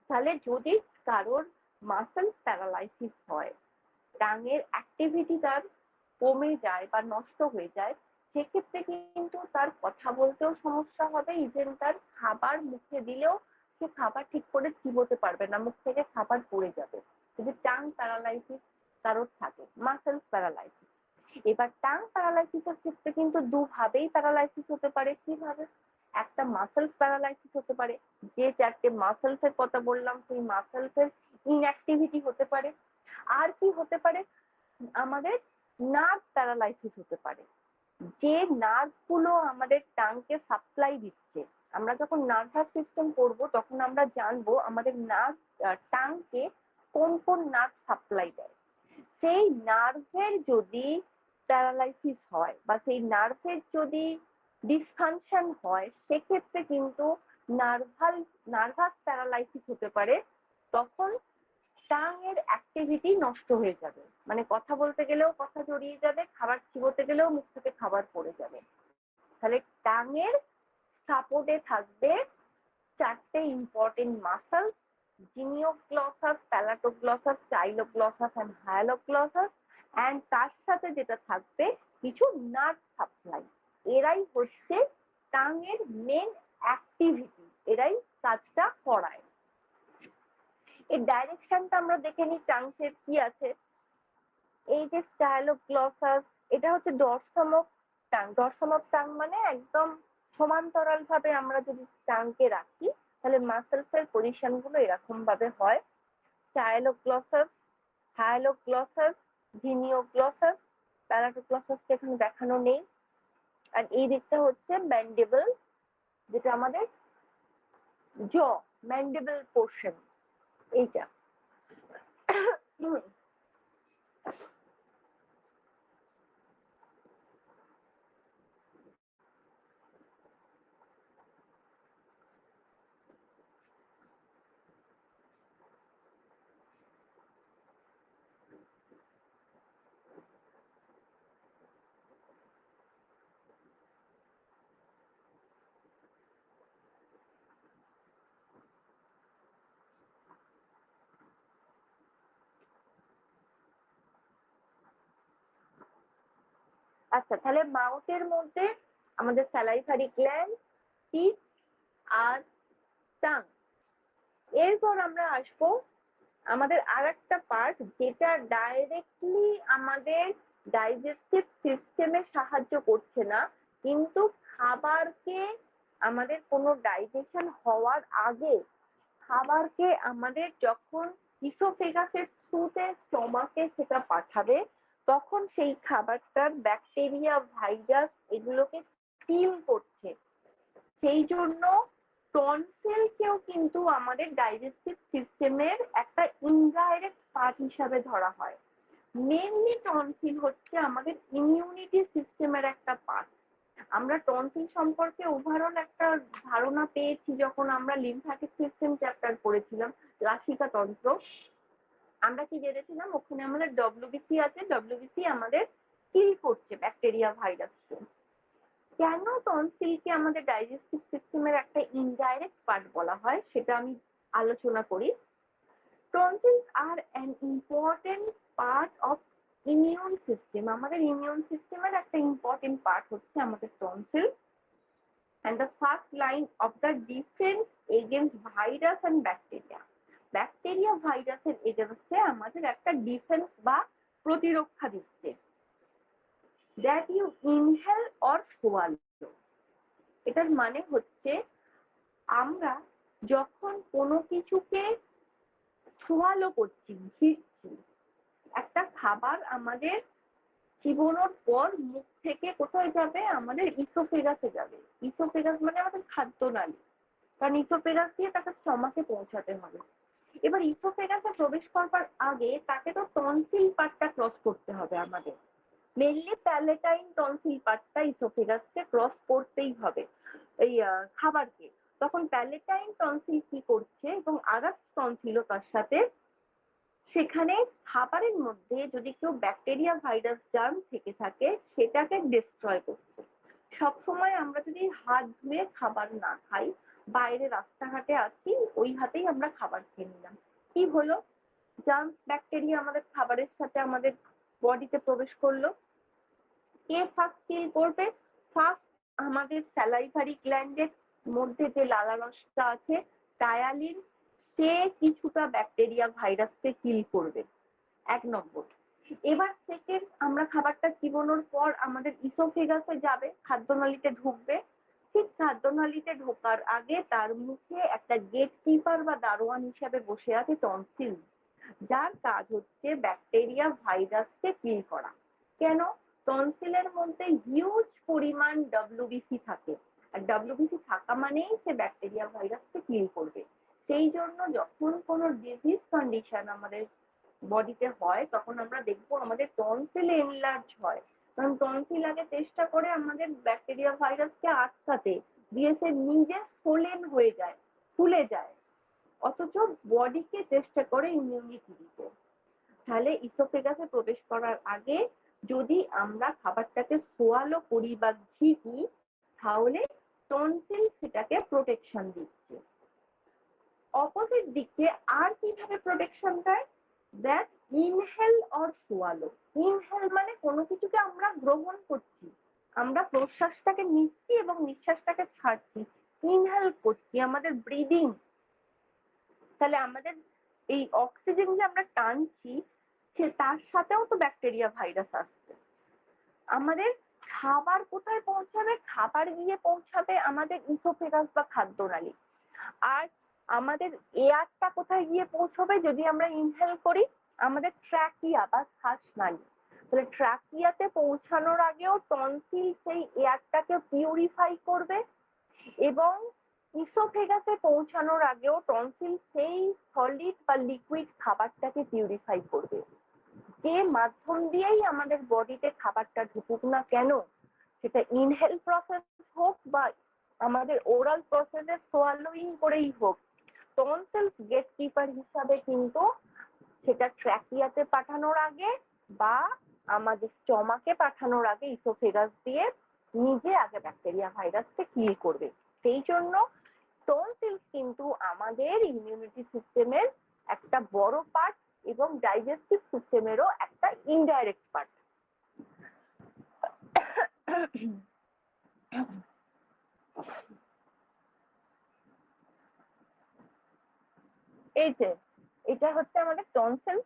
তাহলে যদি কারোর মাসল প্যারালাইসিস হয়, টাংয়ের অ্যাক্টিভিটি তার কমে যায় বা নষ্ট হয়ে যায়, সেক্ষেত্রে কিন্তু তার কথা বলতেও সমস্যা হবে, ইভেন তার খাবার মুখে দিলেও সে খাবার ঠিক করে চিবোতে পারবে না, মুখ থেকে খাবার পড়ে যাবে। যদি টাং প্যারালাইসিস কারোর থাকে, মাসেল প্যারালাইসিস। এবার টাং প্যারালাইসিসের ক্ষেত্রে কিন্তু দুভাবেই প্যারালাইসিস হতে পারে। কিভাবে? একটা মাসেল প্যারালাইসিস হতে পারে, যে চারটে মাসেলস এর কথা বললাম সেই মাসেলস এর ইনঅ্যাক্টিভিটি হতে পারে। আর কি হতে পারে? আমাদের নার্ভ প্যারালাইসিস হতে পারে, যে নার্ভ গুলো আমাদের টাংকে সাপ্লাই দিচ্ছে। আমরা যখন নার্ভাস সিস্টেম পড়বো তখন আমরা জানবো আমাদের নার্ভ টাংকে কোন কোন নার্ভ সাপ্লাই দেয়। সেই নার্ভের যদি প্যারালাইসিস হয় বা সেই নার্ভের যদি ডিসফাংশন হয়, সেক্ষেত্রে কিন্তু নার্ভাস প্যারালাইসিস হতে পারে। তখন টাং এর অ্যাক্টিভিটি নষ্ট হয়ে যাবে, মানে কথা বলতে গেলেও কথা জড়িয়ে যাবে, খাবার চিবোতে গেলেও মুখ থেকে খাবার পড়ে যাবে। তাহলে টাং এর সাপোর্টে থাকবে চারটে ইম্পর্টেন্ট মাসল, জিনিওগ্লসাস, প্যালাটোগ্লসাস, স্টাইলোগ্লসাস এন্ড হায়ালোগ্লসাস। এন্ড তার সাথে যেটা থাকবে কিছু নার্ভ সাপ্লাই। এরাই হচ্ছে টাং এর মেন অ্যাক্টিভিটি, এরাই কাজটা করায়। এর ডাইরেকশনটা আমরা দেখে নিই টাংসের কি আছে। এই যে স্টাইলোগ্লসাস, এটা হচ্ছে dorsum of tongue. Dorsum of tongue মানে একদম সমান্তরাল ভাবে আমরা যদি টাংকে রাখি, তাহলে মাসেলস এর পজিশন গুলো এরকম ভাবে হয়। স্টাইলোগ্লসাস, হায়ালোগ্লসাস, জিনিওগ্লসাস, প্যালাটোগ্লসাস এখানে দেখানো নেই। আর এই দিকটা হচ্ছে ম্যান্ডিবল, যেটা আমাদের জ, ম্যান্ডিবল পোর্শন, এইটা। আচ্ছা, তাহলে মাউথের মধ্যে আমাদের স্যালাইভারি গ্ল্যান্ড, টিথ আর টাং। এরপর আমরা আসবো আমাদের আর একটা পার্ট, যেটা ডাইরেক্টলি আমাদের ডাইজেস্টিভ সিস্টেমে সাহায্য করছে না, কিন্তু খাবারকে আমাদের কোনো ডাইজেশন হওয়ার আগে খাবারকে আমাদের যখন ইসোফেগাসের থ্রুতে স্টমাকে সেটা পাঠাবে তখন সেই খাবারটার ব্যাকটেরিয়া ভাইরাস এগুলোকে কিল করছে। সেই জন্য টনসিলকেও কিন্তু আমাদের ডাইজেস্টিভ সিস্টেমের একটা ইনডাইরেক্ট পার্ট হিসাবে ধরা হয়। মেনলি টনসিল হচ্ছে আমাদের ইমিউনিটি সিস্টেমের একটা পার্ট। আমরা টনসিল সম্পর্কে ওভারঅল একটা ধারণা পেয়েছি যখন আমরা লিম্ফ্যাটিক সিস্টেম চ্যাপ্টার পড়েছিলাম, নাসিকা তন্ত্র। আমরা কি জেনেছিলাম ওখানে আমাদের ডব্লিউবিসি আছে, ডব্লিউবিসি আমাদের কিল করছে ব্যাকটেরিয়া ভাইরাসকে। কেন টনসিলকে আমাদের ডাইজেস্টিভ সিস্টেমের একটা ইনডাইরেক্ট পার্ট বলা হয় সেটা আমি আলোচনা করি। Tonsils are an important part of immune system. আমাদের ইমিউন সিস্টেমের একটা ইম্পর্টেন্ট পার্ট হচ্ছে আমাদের tonsil and the first line of the defense against virus and bacteria. Bacteria ভাইরাসের এগেনস্টে আমাদের একটা ডিফেন্স বা প্রতিরক্ষা দিচ্ছে। That you inhale or swallow. এটার মানে হচ্ছে আমরা যখন কোনো কিছুকে সোয়ালো করছি, ঘিরছি, একটা খাবার আমাদের চিবানোর পর মুখ থেকে কোথায় যাবে? আমাদের ইসোফেগাসে যাবে। ইসোফেগাস মানে আমাদের খাদ্যনালী, কারণ ইসোফেগাস দিয়ে তাকে স্টমাকে পৌঁছাতে হবে। এবার ইসোফেগাসে প্রবেশ করবার আগে তাকে তো টনসিল পার্টটা ক্রস করতে হবে আমাদের। মেনলি প্যালেটাইন টনসিল পার্টটা ইসোফেগাসকে ক্রস করতেই হবে এই খাবারকে। তখন প্যালেটাইন টনসিল কি করছে এবং আদার্স টনসিলও তার সাথে, সেখানে খাবারের মধ্যে যদি কেউ ব্যাকটেরিয়া ভাইরাস জার্ম থেকে থাকে সেটাকে ডিস্ট্রয় করছে। সবসময় আমরা যদি হাত ধুয়ে খাবার না খাই, বাইরে রাস্তাঘাটে আছি ওই হাতেই আমরা খাবার খেয়ে নিলাম, কি হলো? জার্ম ব্যাকটেরিয়া আমাদের খাবারের সাথে আমাদের বডিতে প্রবেশ করলো। কে ফার্স্ট কিল করবে? ফার্স্ট আমাদের স্যালাইভারি গ্ল্যান্ডের মধ্যে যে লালা রসটা আছে টায়ালিন, সে কিছুটা ব্যাকটেরিয়া ভাইরাসকে কিল করবে, 1 নম্বর। এবার সেকেন্ড, আমরা খাবারটা চিবানোর পর আমাদের ইসোফেগাসে যাবে, খাদ্যনালীতে ঢুকবে। ঠিক খাদ্যনালীতে ঢোকার আগে তার মুখে একটা গেট কিপার বা দারোয়ান হিসাবে বসে আছে টনসিল, যার কাজ হচ্ছে ব্যাকটেরিয়া ভাইরাসকে কিল করা। কেন? টনসিলের মধ্যে হিউজ পরিমাণ ডব্লিউবিসি থাকে, আর ডব্লিউবিসি থাকা মানেই সে ব্যাকটেরিয়া ভাইরাসকে কিল করবে। সেই জন্য যখন কোনো ডিজিজ কন্ডিশন আমাদের বডিতে হয় তখন আমরা দেখবো আমাদের টনসিল এনলার্জ হয়, কারণ টনসিল আগে চেষ্টা করে আমাদের ব্যাকটেরিয়া ভাইরাসকে আটকাতে, দিয়ে সে নিজে সোলেন হয়ে যায়, ফুলে যায়, অথচ বডিকে চেষ্টা করে ইমিউনিটি দিতে। তাহলে ইসোফেগাসে প্রবেশ করার আগে যদি আমরা খাবারটাকে সোয়ালো করি বা ঘিকি তাহলে টনসিল সেটাকে প্রোটেকশন দিচ্ছে। অপোজিট দিকে আর কিভাবে প্রোটেকশন দেয়? That inhale or swallow. Inhale মানে কোনো কিছুকে আমরা গ্রহণ করছি, আমরা প্রশ্বাসটাকে নিচ্ছি এবং নিঃশ্বাসটাকে ছাড়ছি, ইনহেল করছি, আমাদের ব্রিদিং। তাহলে আমাদের এই অক্সিজেন যে আমরা টানছি সে তার সাথেও তো ব্যাকটেরিয়া ভাইরাস আসছে। আমাদের খাবার কোথায় পৌঁছাবে? খাবার গিয়ে পৌঁছাবে আমাদের ইসোফেগাস বা খাদ্যনালী। আর আমাদের এয়ারটা কোথায় গিয়ে পৌঁছবে যদি আমরা ইনহেল করি? আমাদের ট্র্যাকিয়া বা শ্বাসনালী। তাহলে ট্র্যাকিয়াতে পৌঁছানোর আগেও টনসিল সেই এয়ারটাকে পিউরিফাই করবে এবং ইসোফেগাসে পৌঁছানোর আগেও টনসিল সেই সলিড বা লিকুইড খাবারটাকে পিউরিফাই করবে। যে মাধ্যম দিয়েই আমাদের বডিতে খাবারটা ঢুকুক না কেন, সেটা ইনহেল প্রসেস হোক বা আমাদের ওরাল প্রসেসে সোয়ালোইং করেই হোক, টনসিলস গেটকিপার হিসাবে কিন্তু সেটা ট্র্যাকিয়াতে পাঠানোর আগে বা আমাদের স্টমাকে পাঠানোর আগে ইসোফেগাস দিয়ে নিজে আগে ব্যাকটেরিয়া ভাইরাসকে কিল করবে। সেই জন্য টনসিলস কিন্তু আমাদের ইমিউনিটি সিস্টেমের একটা বড় পার্ট এবং ডাইজেস্টিভ সিস্টেমেরও একটা ইনডাইরেক্ট পার্ট। এই যে এটা হচ্ছে আমাদের টনসিল।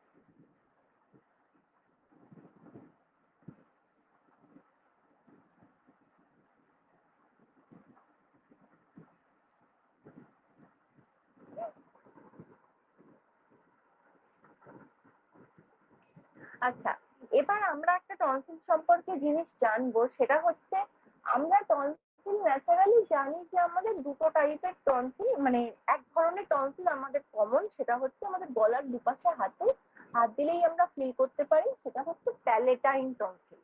আচ্ছা, এবার আমরা একটা টনসিল সম্পর্কে জিনিস জানবো, সেটা হচ্ছে আমরা টনসিল ন্যাচারালি জানি যে আমাদের দুটো টাইপের টনসিল, মানে এক ধরনের টনসিল আমাদের কমন, সেটা হচ্ছে আমাদের গলার দুপাশে হাত দিলেই আমরা ফিল করতে পারি, সেটা হচ্ছে প্যালেটাইন টনসিল।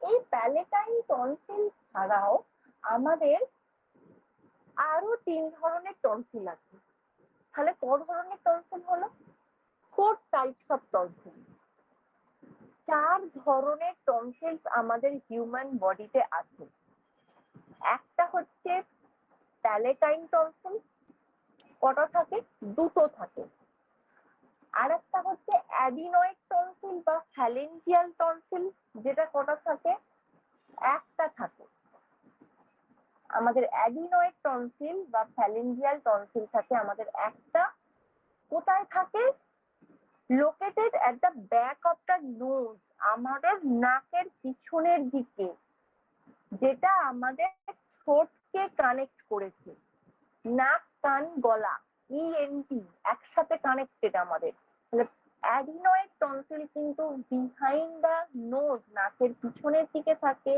এই প্যালেটাইন টনসিল ছাড়াও আমাদের আরো তিন ধরনের টনসিল আছে। তাহলে ক ধরনের টনসিল হলো? 4 টাইপস অফ টনসিল। 4 ধরনের টনসিলস আমাদের হিউম্যান বডিতে আছে। একটা হচ্ছে প্যালেটাইন টনসিল, কটা থাকে? দুটো থাকে। আর একটা হচ্ছে অ্যাডিনয়েড টনসিল বা ফ্যালেঞ্জিয়াল টনসিল, যেটা কটা থাকে? একটা থাকে। আমাদের অ্যাডিনয়েড টনসিল বা ফ্যালেঞ্জিয়াল টনসিল থাকে আমাদের একটা। কোথায় থাকে? Located at the back of the nose, আমাদের নাকের পিছনের দিকে, যেটা আমাদের ঠোঁটকে কানেক্ট করেছে। নাক, কান, গলা, ইএনটি একসাথে কানেক্টেড আমাদের। তাহলে অ্যাডিনয়েড টনসিল কিন্তু বিহাইন্ড দ্য নোজ, নাকের পিছনের দিকে থাকে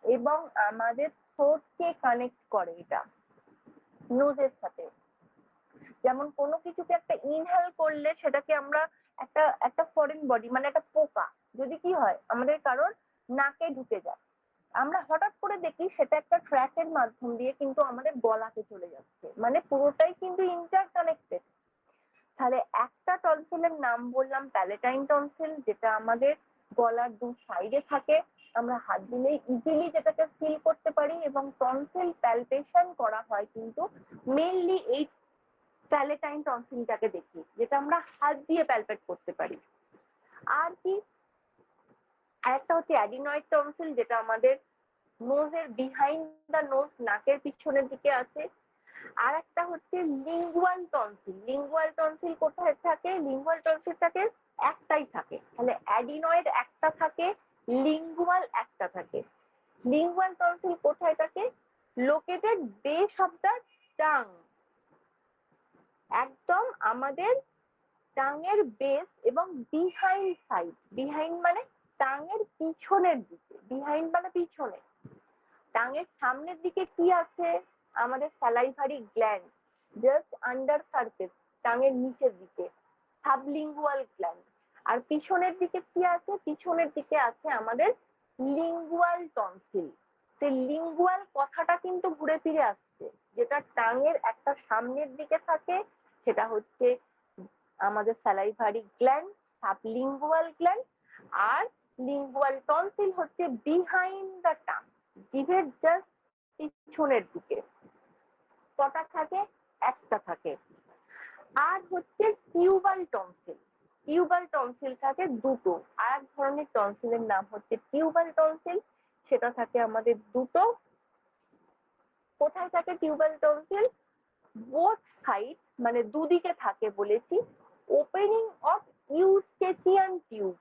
এবং আমাদের ঠোঁটকে কানেক্ট করে এটা নোজের সাথে। যেমন কোনো কিছুকে একটা ইনহেল করলে সেটাকে আমরা একটা একটা ফরেন বডি, মানে একটা পোকা যদি কি হয় আমাদের কারোর নাকে ঢুকে যায়, আমরা হঠাৎ করে দেখি সেটা একটা ট্র্যাকের মাধ্যম দিয়ে কিন্তু আমাদের গলাতে চলে যাচ্ছে, মানে পুরোটাই কিন্তু ইন্টার কানেক্টেড। তাহলে একটা টনসিলের নাম বললাম প্যালেটাইন টনসিল, যেটা আমাদের গলার দু সাইডে থাকে, আমরা হাত দিলেই ইজিলি যেটাকে ফিল করতে পারি, এবং টনসিল প্যালপেশন করা হয় কিন্তু মেইনলি এই প্যালেটাইন টনসিলটাকে দেখি, যেটা আমরা হাত দিয়ে প্যালপেট করতে পারি। আর কি? আরেকটা হচ্ছে অ্যাডিনয়েড টনসিল, যেটা আমাদের নোজের বিহাইন্ড দ্য নোজ, নাকের পিছনের দিকে আছে। আর একটা হচ্ছে লিঙ্গুয়াল টনসিল। লিঙ্গুয়াল টনসিল কোথায় থাকে? লিঙ্গুয়াল টনসিল থাকে একটাই থাকে। তাহলে অ্যাডিনয়েড একটা থাকে, লিঙ্গুয়াল একটা থাকে। লিঙ্গুয়াল টনসিল কোথায় থাকে? Located base of the tongue, একদম আমাদের টাঙের বেস এবং বিহাইন্ড সাইড। বিহাইন্ড মানে টাঙের পিছনের দিকে, বিহাইন্ড মানে পিছনে। টাঙের সামনের দিকে কি আছে? আমাদের salivary gland, just under surface, টাঙের নিচের দিকে, সাবলিঙ্গুয়াল গ্ল্যান্ড। আর পিছনের দিকে কি আছে? পিছনের দিকে আছে আমাদের লিঙ্গুয়াল টনসিল। সেই লিঙ্গুয়াল কথাটা কিন্তু ঘুরে ফিরে আসছে, যেটা টাঙের একটা সামনের দিকে থাকে, সেটা হচ্ছে আমাদের স্যালাইভারি গ্ল্যান্ড, সাবলিঙ্গুয়াল গ্ল্যান্ড। আর লিঙ্গুয়াল টনসিল হচ্ছে বিহাইন্ড দ্য টাং, জিভের জাস্ট পিছনের দিকে। কটা থাকে? একটা থাকে। আর হচ্ছে টিউবাল টনসিল। টিউবাল টনসিল থাকে দুটো। আর এক ধরনের টনসিলের নাম হচ্ছে টিউবাল টনসিল, সেটা থাকে আমাদের দুটো। কোথায় থাকে টিউবাল টনসিল? বোথ সাইড, মানে দুদিকে থাকে বলেছি। Opening of Eustachian tube.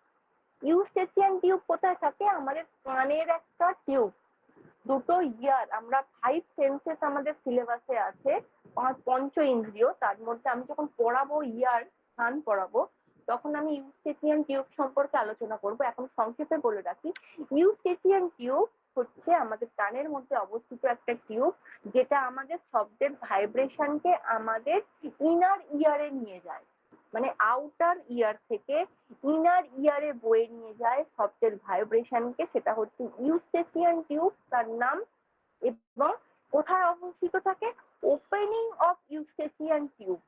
Eustachian tube কোথায় থাকে? আমাদের কানের একটা টিউব। দুটো ইয়ার, আমরা 5 সেন্সেস আমাদের সিলেবাসে আছে, পঞ্চ ইন্দ্রিয়, তার মধ্যে আমি যখন পড়াবো ইয়ার, কান পড়াবো, তখন আমি ইউস্টেচিয়ান টিউব সম্পর্কে আলোচনা করব। এখন সংক্ষেপে বলে রাখি, ইউস্টেচিয়ান টিউব হচ্ছে আমাদের কানের মধ্যে অবস্থিত একটা টিউব, যেটা আমাদের শব্দের ভাইব্রেশনকে আমাদের ইনার ইয়ারে নিয়ে যায়, মানে আউটার ইয়ার থেকে ইনার ইয়ারে বয়ে নিয়ে যায় শব্দের ভাইব্রেশনকে। সেটা হচ্ছে ইউস্টেচিয়ান টিউব তার নাম। এবং কোথায় অবস্থিত থাকে? Opening of Eustachian tube.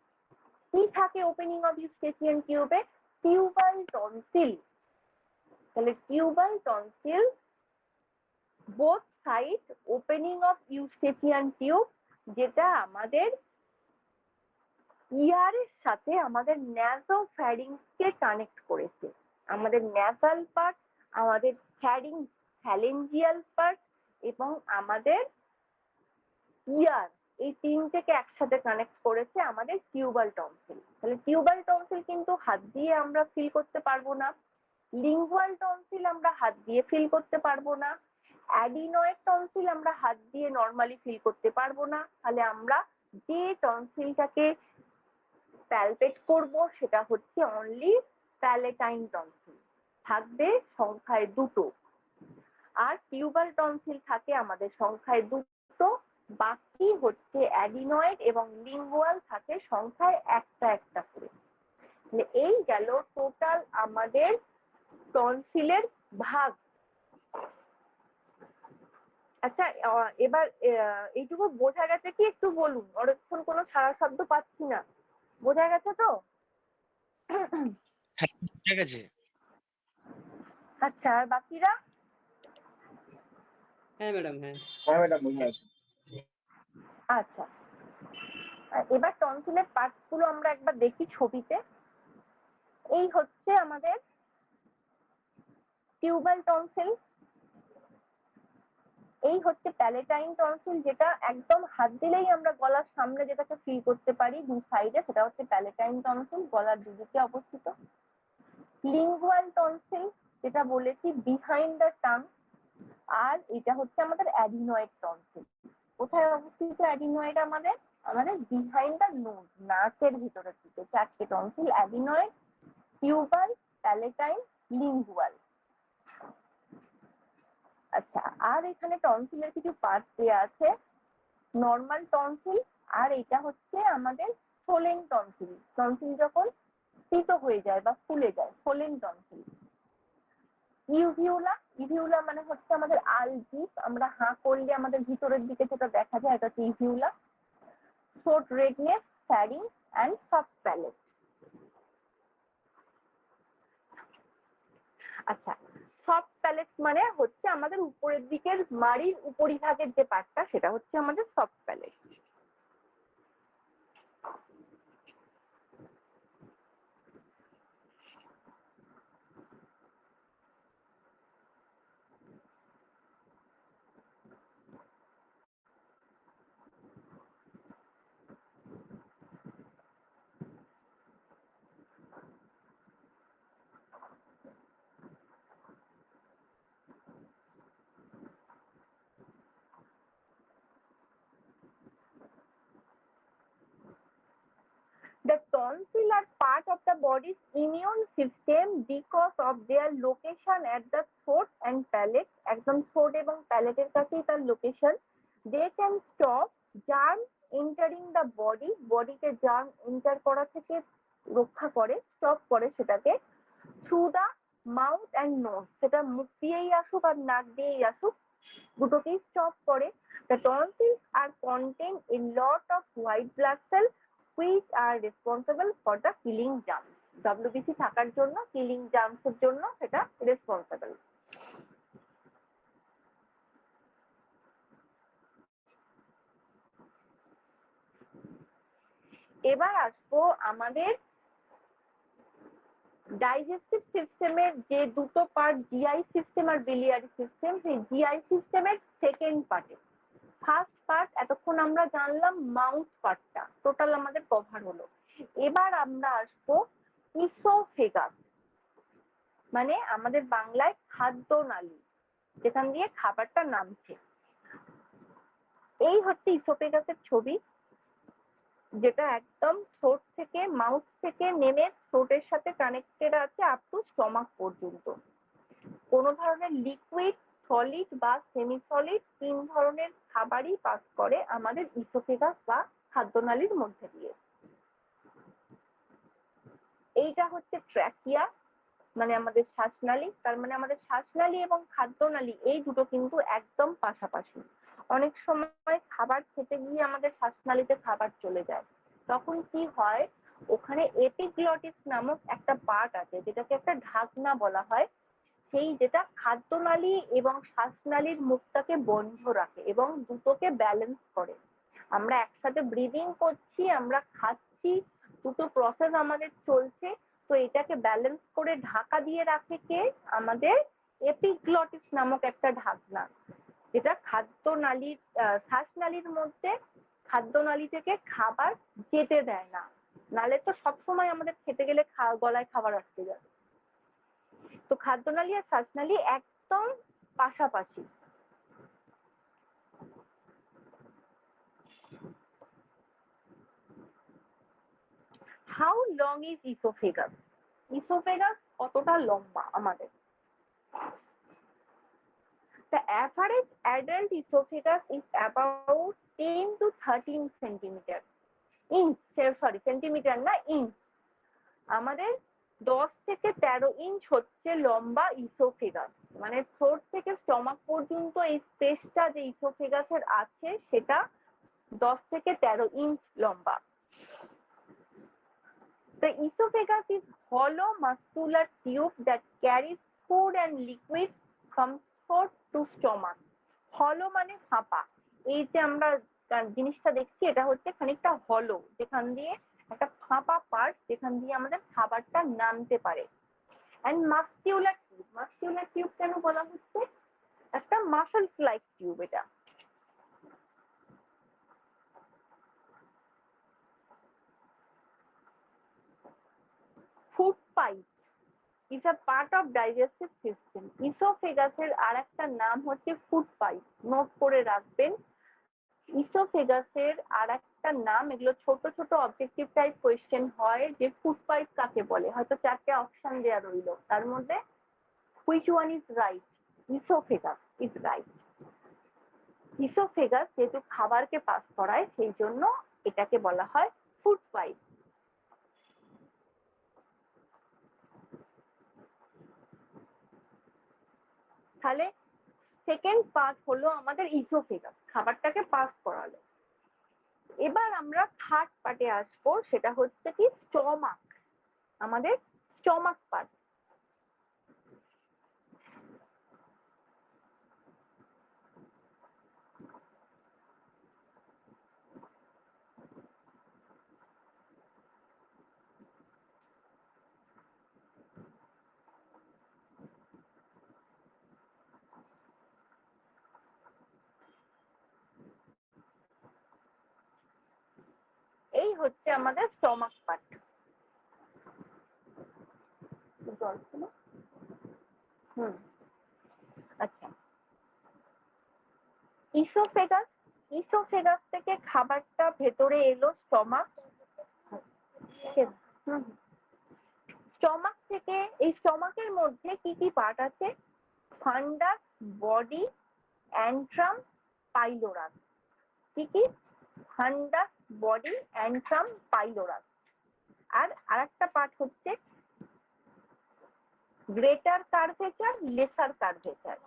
কি থাকে ওপেনিং অফ ইউস্টেচিয়ান টিউবে? Tubal tonsil. তাহলে tubal tonsil, both side, opening of Eustachian tube, যেটা আমাদের ইয়ারের সাথে আমাদের ন্যাসোফ্যারিংসকে কানেক্ট করেছে। আমাদের ন্যাসাল পার্ট, আমাদের ফ্যালেঞ্জিয়াল পার্ট এবং আমাদের ইয়ার, এই তিনটেকে একসাথে কানেক্ট করেছে আমাদের টিউবাল টনসিল। তাহলে টিউবাল টনসিল কিন্তু হাত দিয়ে আমরা ফিল করতে পারবো না। লিঙ্গুয়াল টনসিল আমরা হাত দিয়ে ফিল করতে পারবো না। অ্যাডিনয়েড টনসিল আমরা হাত দিয়ে নর্মালি ফিল করতে পারবো না। তাহলে আমরা যে টনসিলটাকে প্যালপেট করব সেটা হচ্ছে অনলি প্যালেটাইন টনসিল। থাকবে সংখ্যায় দুটো, আর টিউবাল টনসিল থাকে আমাদের সংখ্যায় দুটো, বাকি হচ্ছে অ্যাডিনয়েড এবং লিঙ্গুয়াল থাকে সংখ্যায় একটা একটা করে। এই গেল টোটাল আমাদের টনসিলের ভাগ। আচ্ছা, এবার এইটুকু বোঝা গেছে কি একটু বলুন, অনেকক্ষণ কোনো সারা শব্দ পাচ্ছি না, বোঝা গেছে তো? হ্যাঁ, ঠিক আছে। আচ্ছা, আর বাকিরা? হ্যাঁ ম্যাডাম, হ্যাঁ। হ্যাঁ ম্যাডাম, বোঝা আছে। আচ্ছা, এবার টনসিলের পার্টস গুলো আমরা একবার দেখি ছবিতে। এই হচ্ছে আমাদের টিউবাল টনসিল, এই হচ্ছে প্যালেটাইন টনসিল, যেটা একদম হাত দিলেই আমরা গলার সামনে যেটাকে ফিল করতে পারি দু সাইডে, সেটা হচ্ছে প্যালেটাইন টনসিল, গলার দুদিকে অবস্থিত। লিঙ্গুয়াল টনসিল, যেটা বলেছি বিহাইন্ড দ্য টাং, আর এটা হচ্ছে আমাদের অ্যাডিনয়েড টনসিল। কোথায় অবস্থিত অ্যাডিনয়েড? আমাদের আমাদের বিহাইন্ড দ্য নোজ, নাকের ভিতরের দিকে চারটে tonsil, adenoid, tubal, palatine, lingual. আচ্ছা, আর এখানে টনসিলের কিছু পার্ট দেওয়া আছে, নর্মাল টনসিল, আর এটা হচ্ছে আমাদের সোলেন টনসিল, টনসিল যখন স্ফীত হয়ে যায় বা ফুলে যায়, সোলেন টনসিল। ইউভিউলা, ইভিউলা মানে হচ্ছে আমাদের আলজিস, আমরা হাঁ করলে আমাদের ভিতরের দিকে যেটা দেখা যায় এটা হচ্ছে uvula. Short redness, pharynx and soft palate. আচ্ছা, সফট প্যালেট মানে হচ্ছে আমাদের উপরের দিকের মাড়ির উপরিভাগের যে পার্টটা, সেটা হচ্ছে আমাদের soft palate. The tonsil are part of the body's immune system because of their location at the throat and palate. একদম throat এবং palate এর কাছেই তার location. They can stop germ entering the body, বডিতে germ এন্টার করা থেকে রক্ষা করে, স্টপ করে সেটাকে, through the mouth and nose, সেটা মুখ দিয়েই আসুক আর নাক দিয়েই আসুক, দুটোকেই স্টপ করে। The tonsils are contain a lot of white blood cells which are responsible for the killing germs. WBC থাকার জন্য, killing germs এর জন্য সেটা রেসপন্সিবল। এবার আসবো আমাদের ডাইজেস্টিভ সিস্টেমের যে দুটো পার্ট, জিআই সিস্টেম আর বিলিয়ারি সিস্টেম, সেই জিআই সিস্টেমের সেকেন্ড পার্টে। ফার্স্ট পার্ট এতক্ষণ আমরা জানলাম মাউথ পার্টটা, টোটাল আমাদের কভার হলো। এবার আমরা আসবো ইসোফেগাস, মানে আমাদের বাংলায় খাদ্য নালী, যেখান দিয়ে খাবারটা নামছে। এই হচ্ছে ইসোফেগাসের ছবি, যেটা একদম থ্রোট থেকে, মাউথ থেকে নেমে থ্রোটের সাথে কানেক্টেড আছে আপ টু স্টমাক পর্যন্ত। কোনো ধরনের লিকুইড, সলিড বা সেমি সলিড, তিন ধরনের খাবারই পাস করে আমাদের ইসোফেগাস বা খাদ্যনালীর মধ্যে দিয়ে। এইটা হচ্ছে ট্র্যাকিয়া, মানে আমাদের শ্বাসনালী। তার মানে আমাদের শ্বাসনালী এবং খাদ্যনালী এই দুটো কিন্তু একদম পাশাপাশি। অনেক সময় খাবার খেতে গিয়ে আমাদের শ্বাসনালীতে খাবার চলে যায়, তখন কি হয়, ওখানে এপিগ্লটিস নামক একটা পার্ট আছে, যেটাকে একটা ঢাকনা বলা হয়, সেই যেটা খাদ্যনালী এবং শ্বাসনালীর মুখটাকে বন্ধ রাখে এবং দুটোকে ব্যালেন্স করে। আমরা একসাথে ব্রিদিং করছি, আমরা খাচ্ছি, দুটো প্রসেস আমাদের চলছে, তো এটাকে ব্যালেন্স করে ঢাকা দিয়ে রাখে কে? আমাদের এপিগ্লটিস নামক একটা ঢাকনা, যেটা খাদ্যনালীর শ্বাসনালীর মধ্যে খাদ্যনালী থেকে খাবার যেতে দেয় না, নালে তো সবসময় আমাদের খেতে গেলে গলায় খাবার আটকে যাবে। তো খাদ্যনালী আর শ্বাসনালী একদম পাশাপাশি। How long is esophagus? Oesophagus কতটা লম্বা আমাদের? The average adult esophagus is about 10 to 13 centimeter. Centimetre না, ইঞ্চ। আমাদের 10 থেকে 13 ইঞ্চ হচ্ছে লম্বা ইসোফেগাস। মানে থ্রোট থেকে স্টমাক পর্যন্ত এই স্পেসটা যে ইসোফেগাসের আছে সেটা 10 থেকে 13 ইঞ্চ লম্বা। The esophagus is hollow muscular tube that carries food and liquids from throat to stomach. hollow মানে ফাঁপা। এই যে আমরা জিনিসটা দেখছি এটা হচ্ছে খানিকটা hollow, যেখান দিয়ে একটা ফাঁপা পার্ট যেখান দিয়ে আমাদের খাবারটা নামতে পারে। and muscular tube, muscular tube কেন বলা হচ্ছে? একটা মাসলস লাইক টিউব এটা। Food pipe is a part of digestive system. ইসোফেগাসের আরেকটা নাম হচ্ছে ফুড পাইপ। নোট করে রাখবেন, ইসোফেগাসের আরেকটা নাম। এগুলো ছোট ছোট অবজেক্টিভ টাইপ কোয়েশ্চেন হয় যে ফুড পাইপ কাকে বলে। হয়তো 4টে অপশন দেওয়া রইল, তার মধ্যে which one is right? esophagus is right. Oesophagus যেহেতু খাবারকে পাস করায় সেই জন্য এটাকে বলা হয় ফুড পাইপ। তাহলে সেকেন্ড পার্ট হলো আমাদের ইসোফেগাস, খাবারটাকে পাস করালো। এবার আমরা থার্ড পার্টে আসবো, সেটা হচ্ছে কি স্টমাক, আমাদের স্টমাক পার্ট। এই হচ্ছে আমাদের স্টমাক পার্ট। জল ছিল? আচ্ছা, ইসোফেগাস, ইসোফেগাস থেকে খাবারটা ভেতরে এলো স্টমাক। স্টমাক থেকে, এই স্টমাকের মধ্যে কি কি পার্ট আছে? Fundus, body, antrum, pylorus. কি কি? ফান্ডাস, বডি, অ্যান্ট্রাম, পাইলোরাস। আর আরেকটা পার্ট হচ্ছে গ্রেটার কার্ভেচার, লেসার কার্ভেচার।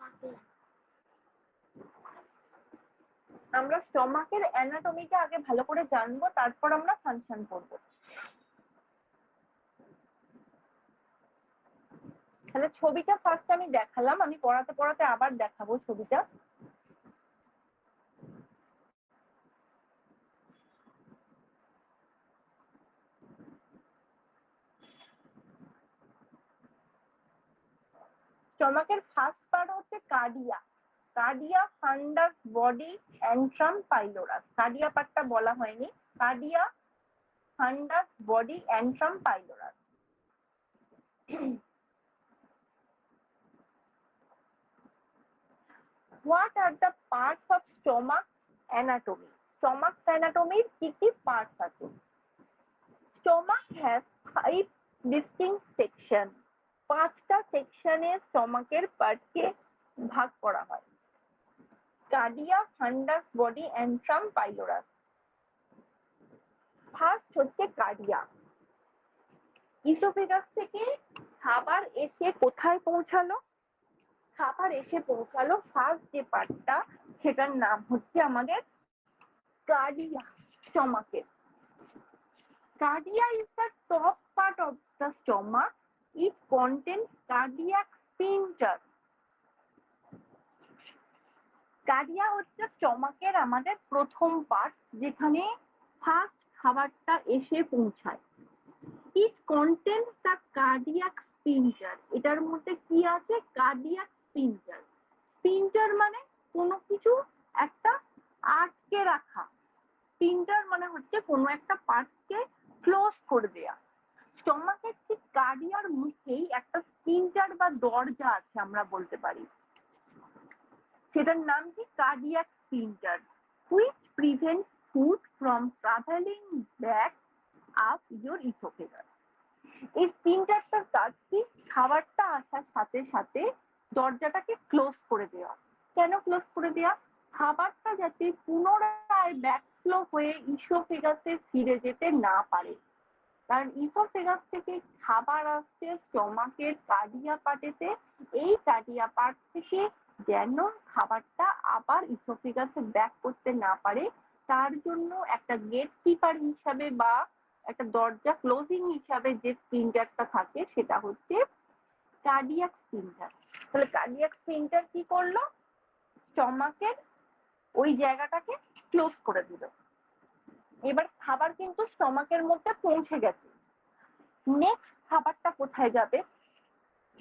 আমরা স্টমাকের অ্যানাটমিটা আগে ভালো করে জানবো, তারপর আমরা ফাংশন করবো। তাহলে ছবিটা ফার্স্ট আমি দেখালাম, আমি পড়াতে পড়াতে আবার দেখাবো ছবিটা। স্টমাকের ফার্স্ট পার্ট হচ্ছে কার্ডিয়া, কার্ডিয়া, ফান্ডাস, বডি, অ্যান্ট্রাম, পাইলোরাস। কার্ডিয়া পার্টটা বলা হয়নি। Cardia, fundus, body, antrum, pylorus. What are the parts of stomach anatomy? Stomach anatomy কি কি পার্টস আছে? Stomach has 5 distinct sections. 5টা সেকশনে স্টমাকের পার্টকে ভাগ করা হয়। কার্ডিয়া, ফান্ডাস, বডি, অ্যান্ট্রাম, পাইলোরাস। ফার্স্ট হচ্ছে কার্ডিয়া। ইসোফেগাস থেকে খাবার এসে কোথায় পৌঁছালো? খাবার এসে পৌঁছালো ফার্স্ট যে পার্টটা, সেটার নাম হচ্ছে আমাদের কার্ডিয়া, স্টমাকের। Cardia is the top part of the stomach. It contains cardiac sphincter. কার্ডিয়া হচ্ছে স্টমাকের আমাদের প্রথম পার্ট, যেখানে ফার্স্ট খাবারটা এসে পৌঁছায়। It contains the cardiac sphincter. এটার মধ্যে কি আছে? কার্ডিয়াক স্পিনচার। স্পিনচার মানে কোনো কিছু একটা আটকে রাখা। স্পিনচার মানে হচ্ছে কোনো একটা পার্টকে ক্লোজ করে দেয়া। স্টমাকের ঠিক কার্ডিয়ার মুখেই একটা স্পিনচার বা দরজা আছে আমরা বলতে পারি, সেটার নাম কি? Cardiac sphincter, which prevents food from traveling back up your esophagus. এই স্পিন্টারটার কাজ কি? খাবারটা আসার সাথে সাথে দরজাটাকে ক্লোজ করে দেওয়া। কেন ক্লোজ করে দেওয়া? খাবারটা যাতে পুনরায় ব্যাকফ্লো হয়ে ইসোফেগাসে ফিরে যেতে না পারে। কারণ ইসোফেগাস থেকে খাবার আসছে স্টমাকের কার্ডিয়া পার্টেতে, এই কার্ডিয়া পার্ট থেকে যেন খাবারটা আবার ইসোফেগাসে ব্যাক করতে না পারে, তার জন্য একটা গেট কিপার হিসাবে বা একটা দরজা ক্লোজিং হিসাবে যে স্পিন্টারটা থাকে সেটা হচ্ছে কার্ডিয়াক স্পিন্টার। তাহলে কার্ডিয়াক স্পিন্টার কি করলো? স্টমাকের ওই জায়গাটাকে ক্লোজ করে দিল। এবার খাবার কিন্তু স্টমাকের মধ্যে পৌঁছে গেছে। নেক্সট খাবারটা কোথায় যাবে?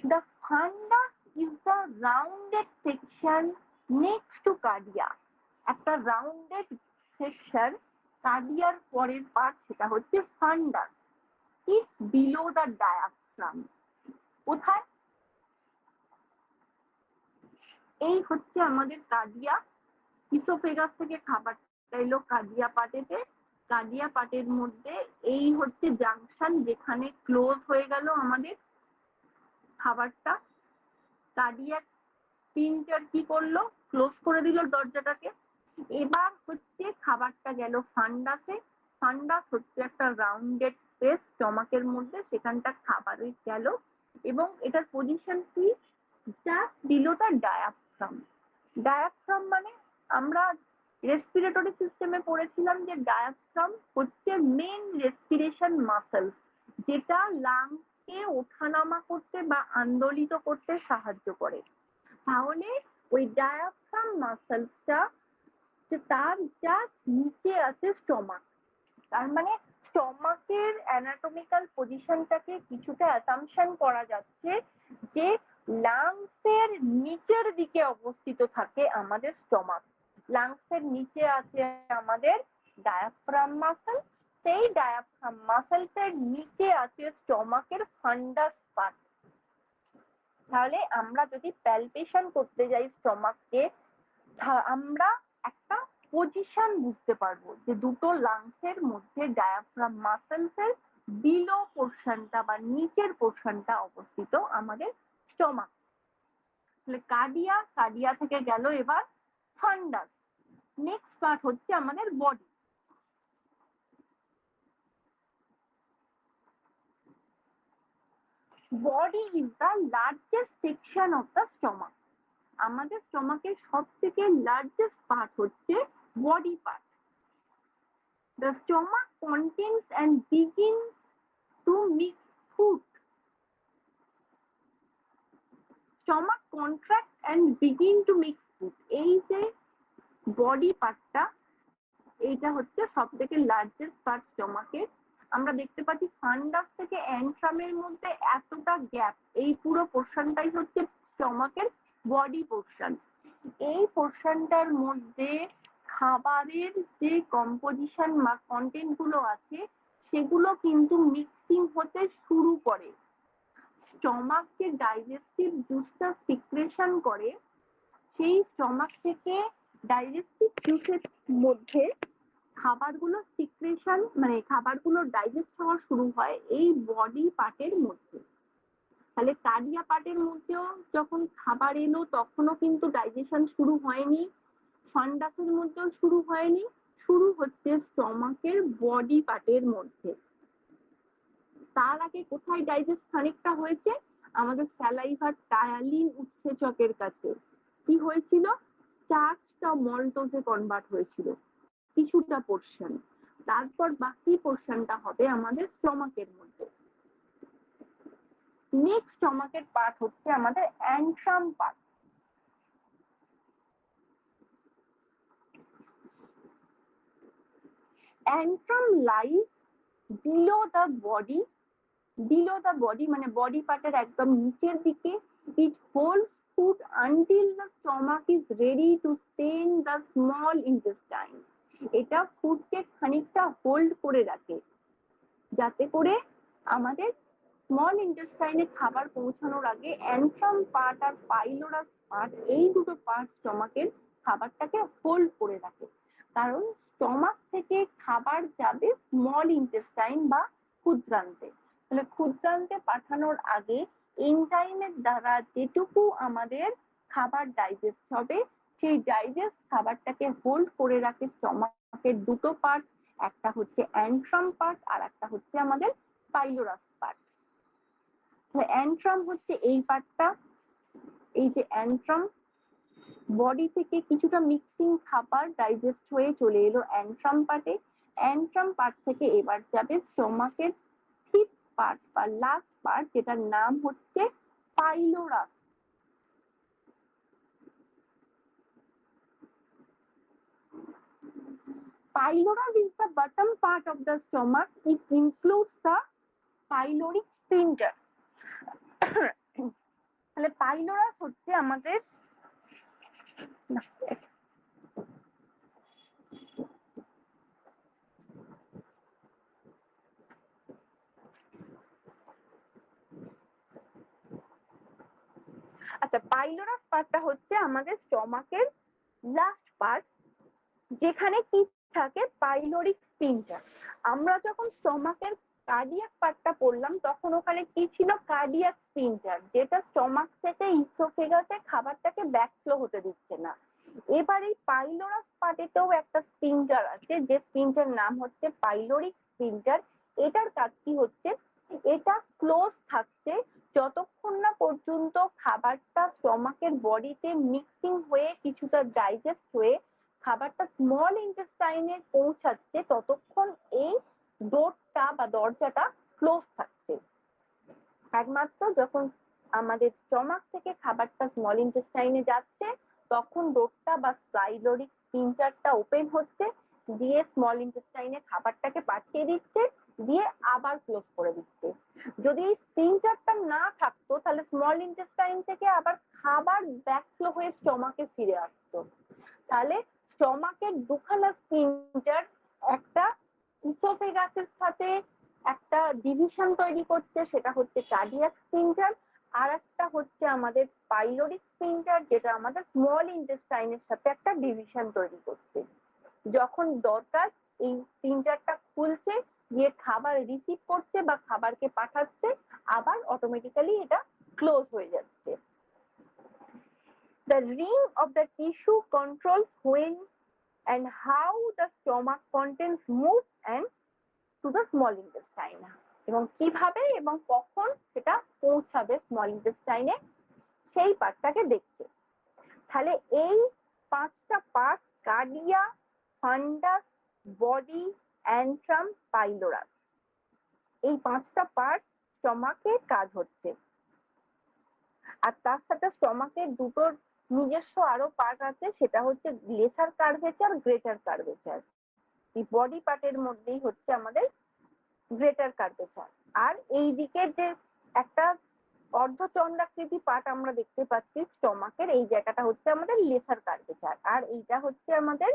The fundus is the rounded section next to cardia. একটা রাউন্ডেড সেকশন কার্ডিয়ার পরের পার্ট, সেটা হচ্ছে ফান্ডাস, is below the diaphragm. কোথায়? এই হচ্ছে আমাদের কার্ডিয়া। ইসোফেগাস থেকে খাবারটা এলো কার্ডিয়া পার্টেতে, কার্ডিয়া পার্টের মধ্যে এই হচ্ছে জাংশন যেখানে ক্লোজ হয়ে গেল আমাদের খাবারটা। কার্ডিয়াক স্পিন্টার কি করলো? ক্লোজ করে দিল দরজাটাকে। এবার হচ্ছে খাবারটা গেল ফান্ডাসে। ফান্ডাস হচ্ছে একটা রাউন্ডেড স্পেস স্টমাকের মধ্যে, সেখানটা খাবার গেল এবং এটার পজিশন কি? Just below the diaphragm. Diaphragm মানে আমরা রেসপিরেটরি সিস্টেমে পড়েছিলাম যে ডায়াফ্রাম হচ্ছে মেন রেসপিরেশন মাসল, যেটা লাংসকে ওঠানামা করতে বা আন্দোলিত করতে সাহায্য করে। তাহলে ওই ডায়াফ্রাম মাসলটা তার জাস্ট নিচে আছে স্টমাক। তার মানে স্টমাকের অ্যানাটমিক্যাল পজিশনটাকে কিছুটা অ্যাসাম্পশন করা যাচ্ছে যে লাংসের নিচের দিকে অবস্থিত থাকে আমাদের স্টমাক। লাংসের নিচে আছে আমাদের ডায়াফ্রাম মাসল, সেই ডায়াফ্রাম মাসলসের নিচে আছে স্টমাকের ফান্ডাস পার্ট। তাহলে আমরা যদি প্যালপেশন করতে যাই স্টমাককে, আমরা একটা পজিশন বুঝতে পারবো যে দুটো লাংসের মধ্যে ডায়াফ্রাম মাসলসের বিলো পোর্শনটা বা নিচের পোর্শনটা অবস্থিত আমাদের স্টমাক। তাহলে কার্ডিয়া, কার্ডিয়া থেকে গেল এবার ফান্ডাস। নেক্সট পার্ট হচ্ছে আমাদের body. Body is the largest section of the stomach. আমাদের স্টমাকের সব থেকে লার্জেস্ট পার্ট হচ্ছে body part. The stomach contains and begins to mix food. Stomach contracts and begin to mix food. এই যে বডি পার্টটা, এইটা হচ্ছে সব থেকে লার্জেস্ট পার্ট স্টমাকের। আমরা দেখতে পাচ্ছি ফান্ডাস থেকে অ্যান্ট্রামের মধ্যে এতটা গ্যাপ, এই পুরো পোর্শনটাই হচ্ছে স্টমাকের বডি পোর্শন। এই পোর্শনটার মধ্যে খাবারের যে কম্পোজিশন বা কন্টেন্ট গুলো আছে সেগুলো কিন্তু মিক্সিং হতে শুরু করে। স্টমাক যে ডাইজেস্টিভ জুসটা সিক্রেশন করে, সেই স্টমাক থেকে ডাইজেস্টিভ জুসের মধ্যে খাবারগুলো সিক্রেশন মানে খাবারগুলো ডাইজেস্ট হওয়া শুরু হয় এই বডি পার্টের মধ্যে। তাহলে কার্ডিয়া পার্টের মধ্যেও যখন খাবার এলো তখনও কিন্তু ডাইজেশন শুরু হয়নি, ফান্ডাসের মধ্যেও শুরু হয়নি, শুরু হচ্ছে স্টমাকের বডি পার্টের মধ্যে। তার আগে কোথায় ডাইজেস্ট খানিকটা হয়েছে? আমাদের স্যালাইভার টায়ালিন উৎসেচকের কাছে। কি হয়েছিল? স্টার্চটা মল্টোজে কনভার্ট হয়েছিল কিছুটা পোর্শন। তারপর বাকি পোর্শনটা হবে আমাদের স্টমাকের মধ্যে। নেক্সট স্টমাকের পার্ট হচ্ছে আমাদের antrum part. Antrum lies below the body. Below the body মানে বডি পার্টের একদম নিচের দিকে। It holds food until the stomach is ready to stain the small intestine. এটা ফুডকে খানিকটা হোল্ড করে রাখে যাতে করে আমাদের স্মল ইন্টেস্টাইনে খাবার পৌঁছানোর আগে অ্যান্ট্রাম পার্ট আর পাইলোরাস পার্ট, এই দুটো পার্ট স্টমাকের খাবারটাকে হোল্ড করে রাখে। কারণ স্টমাক থেকে খাবার যাবে স্মল ইন্টেস্টাইন বা ক্ষুদ্রান্তে। তাহলে ক্ষুদ্রান্তে পাঠানোর আগে এনজাইমের দ্বারা যেটুকু আমাদের খাবার ডাইজেস্ট হবে সেই ডাইজেস্ট খাবারটাকে হোল্ড করে রাখে স্টমাকের দুটো পার্ট, একটা হচ্ছে অ্যান্ট্রাম পার্ট আর একটা হচ্ছে আমাদের পাইলোরাস পার্ট। অ্যান্ট্রাম হচ্ছে এই পার্টটা, এই যে অ্যান্ট্রাম, বডি থেকে কিছুটা মিক্সিং খাবার ডাইজেস্ট হয়ে চলে এলো অ্যান্ট্রাম পার্টে, অ্যান্ট্রাম পার্ট থেকে এবার যাবে স্টমাকের ফিফথ পার্ট বা লাস্ট পার্ট, যেটার নাম হচ্ছে পাইলোরাস। Pylorus is the bottom part of the stomach. It includes the pyloric sphincter. তাহলে পাইলোরাস হচ্ছে আমাদের, আচ্ছা পাইলোরাস পার্টটা হচ্ছে আমাদের স্টমাকের লাস্ট পার্ট, যেখানে কি থাকে পাইলোরিক স্ফিংটার। আমরা যখন স্টমাকের কার্ডিয়াক পার্টটা পড়লাম তখন ওখানে কি ছিল কার্ডিয়াক স্ফিংটার, যেটা স্টমাক থেকে ইসোফেগাসে খাবারটাকে ব্যাকফ্লো হতে দিচ্ছে না। এবার এই পাইলোরাস পার্টেতেও একটা স্ফিংটার আছে, যে স্ফিংটার নাম হচ্ছে পাইলোরিক স্ফিংটার। এটার কাজ কি হচ্ছে, এটা ক্লোজ থাকছে যতক্ষণ না পর্যন্ত খাবারটা স্টমাকের বডিতে মিক্সিং হয়ে কিছুটা ডাইজেস্ট হয়ে খাবারটা স্মল ইন্টেস্টাইনে পৌঁছাচ্ছে, ততক্ষণ এই ডোরটা বা দরজাটা ক্লোজ থাকছে। একমাত্র যখন আমাদের স্টমাক থেকে খাবারটা স্মল ইন্টেস্টাইনে যাচ্ছে তখন ডোরটা বা পাইলোরিক স্ফিংটারটা ওপেন হচ্ছে, দিয়ে স্মল ইন্টেস্টাইনে খাবারটাকে পাঠিয়ে দিচ্ছে, দিয়ে আবার ক্লোজ করে দিচ্ছে। যদি এই স্ফিংটারটা না থাকতো তাহলে স্মল ইন্টেস্টাইন থেকে আবার খাবার ব্যাকফ্লো হয়ে স্টমাকে ফিরে আসতো। তাহলে স্টমাকের দুখানা স্ফিংটার, একটা ইসোফেগাসের সাথে একটা ডিভিশন তৈরি করছে, সেটা হচ্ছে কার্ডিয়াক স্ফিংটার, আর একটা হচ্ছে আমাদের পাইলোরিক স্ফিংটার, যেটা আমাদের স্মল ইন্টেস্টাইনের সাথে একটা ডিভিশন তৈরি করছে। যখন দরকার এই স্ফিংটারটা খুলছে, গিয়ে খাবার রিসিভ করছে বা খাবারকে পাঠাচ্ছে, আবার অটোমেটিক্যালি এটা ক্লোজ হয়ে যাচ্ছে। The ring of the tissue controls when and how the stomach contents move and to the small intestine, এবং কিভাবে এবং কখন সেটা পৌঁছাবে স্মল ইন্টেস্টাইনে সেই পার্টটাকে দেখছে। তাহলে এই পাঁচটা পার্ট কার্ডিয়া, ফান্ডাস, বডি, অ্যান্ট্রাম, পাইলোরাস, এই পাঁচটা পার্ট স্টমাকে কাজ হচ্ছে। আর তার সাথে স্টমাকের দুটোর নিজস্ব আরো পার্ট আছে, সেটা হচ্ছে লেসার কার্ভেচার, গ্রেটার কার্ভেচার। এই বডি পার্টের মধ্যেই হচ্ছে আমাদের গ্রেটার কার্ভেচার। আর এই দিকের যে একটা অর্ধচন্দ্রাকৃতি পার্ট আমরা দেখতে পাচ্ছি স্টমাকের, এই জায়গাটা হচ্ছে আমাদের লেসার কার্ভেচার। আর এইটা হচ্ছে আমাদের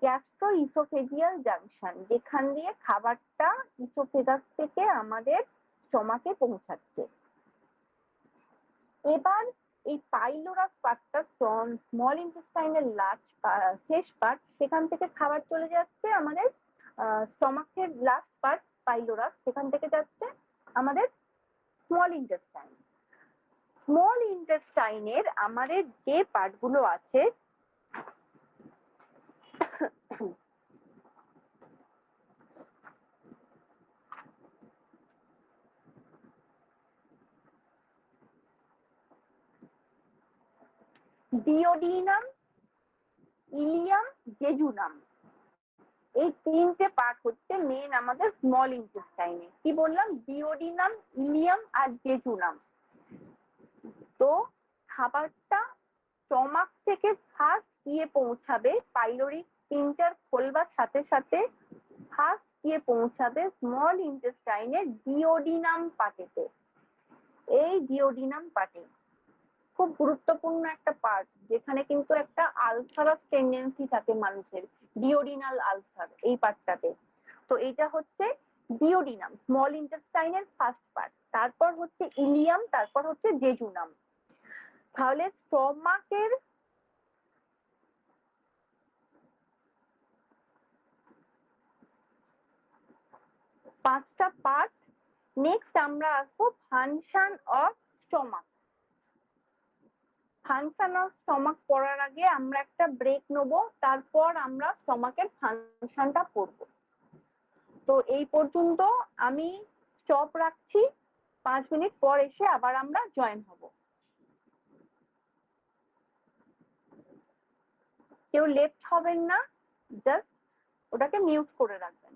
গ্যাস্ট্রো ইসোফেজিয়াল জাংশন, যেখান দিয়ে খাবারটা ইসোফেগাস থেকে আমাদের স্টমাকে পৌঁছাচ্ছে। এবার এই পাইলোরাস পার্টটা স্মল ইন্টেস্টাইনের লাস্ট শেষ পার্ট, সেখান থেকে খাবার চলে যাচ্ছে আমাদের স্টমাকের লাস্ট পার্ট পাইলোরাস, সেখান থেকে যাচ্ছে আমাদের স্মল ইন্টেস্টাইন। স্মল ইন্টেস্টাইনের আমাদের যে পার্টগুলো আছে ডিওডিনাম, ইলিয়াম, জেজুনাম, এই তিনটে পার্ট হচ্ছে মেন আমাদের স্মল ইন্টেস্টাইনে। কি বললাম, ডিওডিনাম, ইলিয়াম আর জেজুনাম। তো খাবারটা স্টমাক থেকে ফার্স্ট গিয়ে পৌঁছাবে পাইলোরিক স্ফিংটার খোলবার সাথে সাথে, ফার্স্ট গিয়ে পৌঁছাবে স্মল ইন্টেস্টাইনের ডিওডিনাম পার্টেতে। এই ডিওডিনাম পার্টে খুব গুরুত্বপূর্ণ একটা পার্ট, যেখানে কিন্তু একটা আলসারাস টেন্ডেন্সি থাকে মানুষের, ডিওডিনাল আলসার এই পার্টটাতে। তো এটা হচ্ছে ডিওডিনাম, স্মল ইন্টেস্টাইনের ফার্স্ট পার্ট, তারপর হচ্ছে ইলিয়াম, তারপর হচ্ছে জেজুনাম। তাহলে স্টমাকের পাঁচটা পার্ট নেক্সট আমরা আসবো function of stomach. Function of stomach পড়ার আগে আমরা একটা ব্রেক নেবো, তারপর আমরা স্টমাকের ফাংশনটা পড়বো। তো এই পর্যন্ত আমি স্টপ রাখছি, 5 মিনিট পর এসে আবার আমরা জয়েন হব। কেউ লেফট হবেন না, জাস্ট ওটাকে মিউট করে রাখবেন।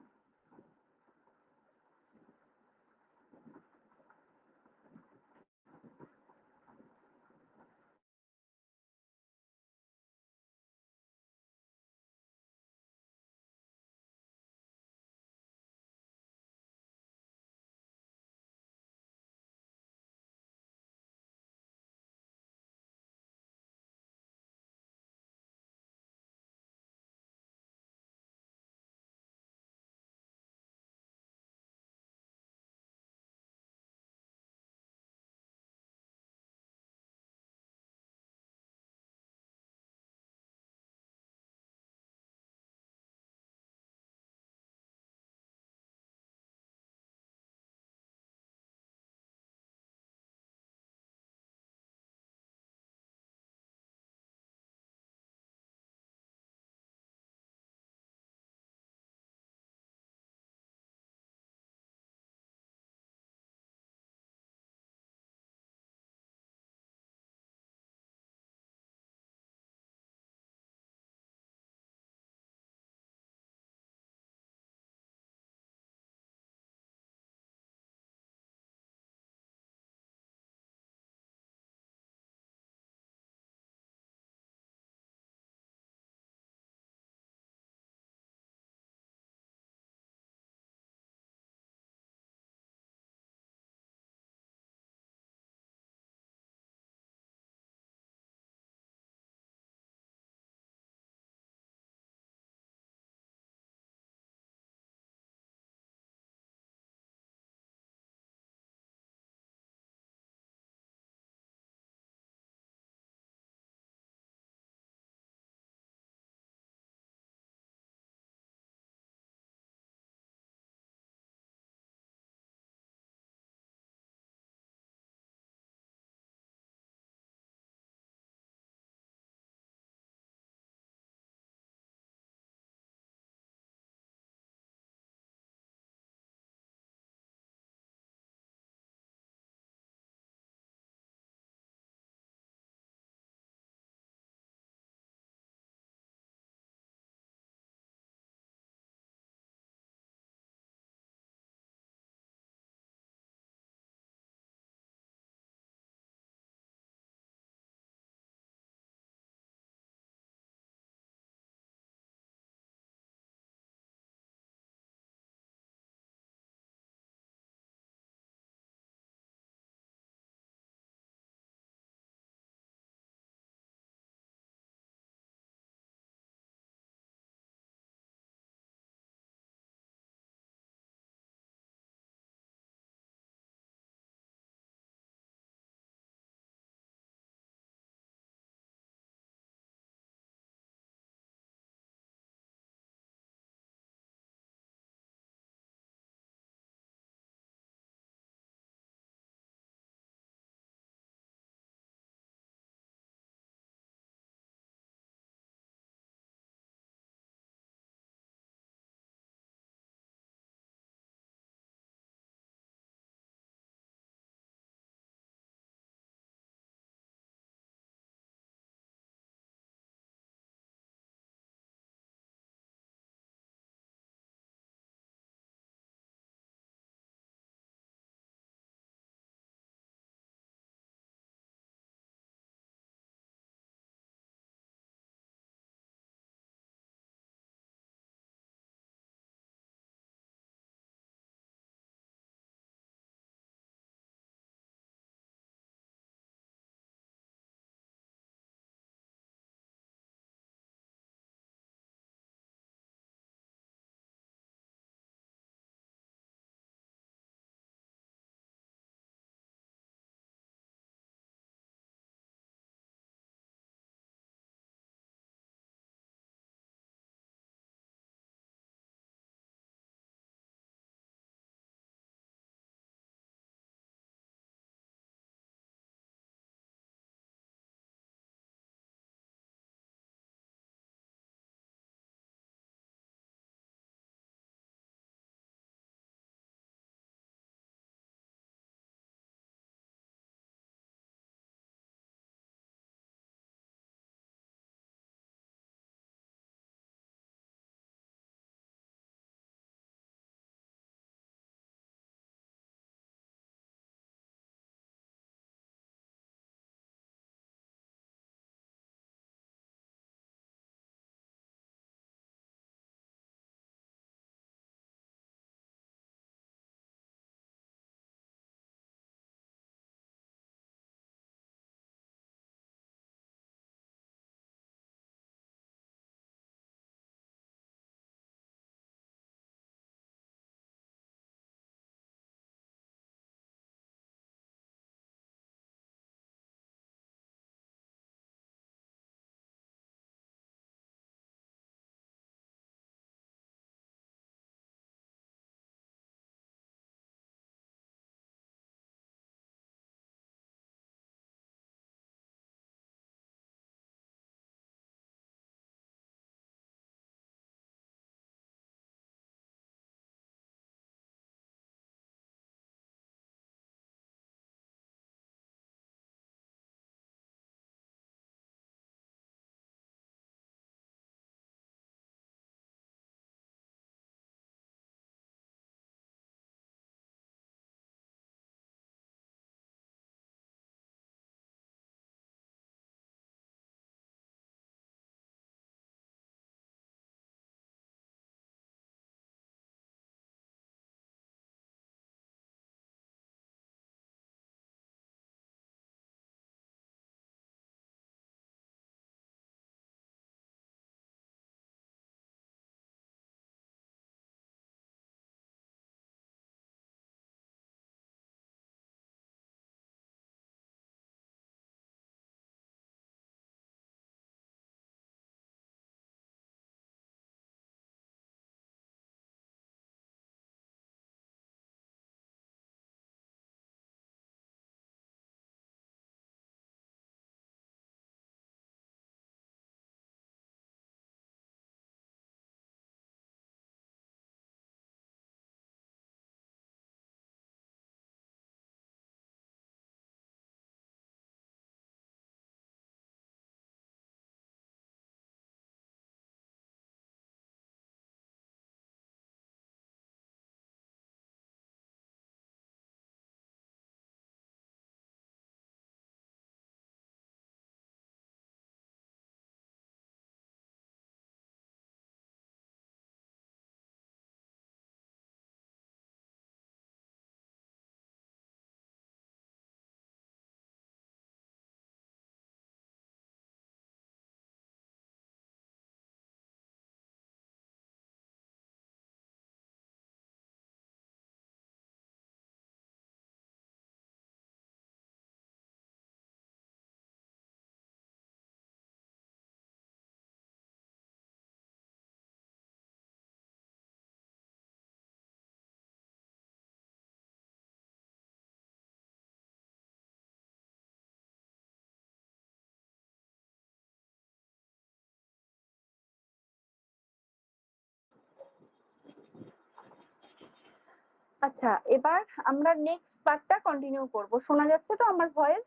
আচ্ছা, এবার আমরা নেক্সট পার্টটা কন্টিনিউ করব। শোনা যাচ্ছে তো আমার ভয়েস?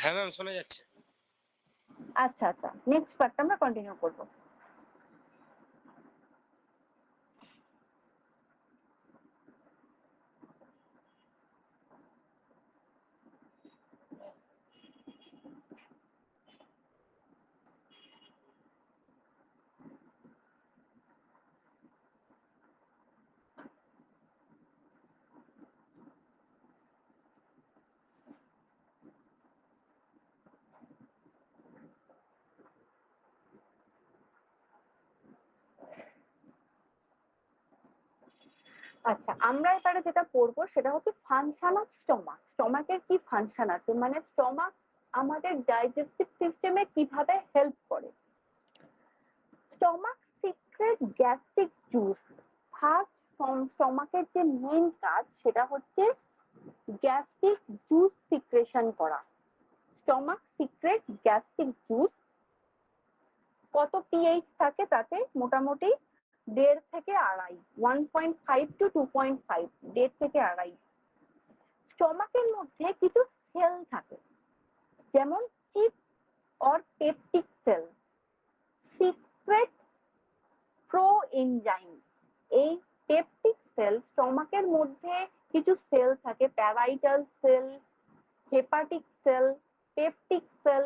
হ্যাঁ ম্যাম, শোনা যাচ্ছে। আচ্ছা আচ্ছা, নেক্সট পার্টটা আমরা কন্টিনিউ করব। আচ্ছা, আমরা এবারে যেটা পড়বো সেটা হচ্ছে ফাংশন অফ স্টমাক। স্টমাকের কি ফাংশন আছে, মানে স্টমাক আমাদের ডাইজেস্টিভ সিস্টেমে কিভাবে হেল্প করে। Stomach secret gastric juice. First, স্টমাকের যে মেইন কাজ সেটা হচ্ছে গ্যাস্ট্রিক জুস সিক্রেশন করা। Stomach secret gastric juice. কত পিএইচ থাকে তাতে? মোটামুটি 1.5 থেকে 2.5, 1.5 to 2.5, 1.5 থেকে 2.5। স্টমাকের মধ্যে কিছু সেল থাকে, যেমন chief or peptic cell, secrete proenzyme. এই পেপটিক সেল, স্টমাকের মধ্যে কিছু সেল থাকে, parietal cell, hepatic cell, peptic cell.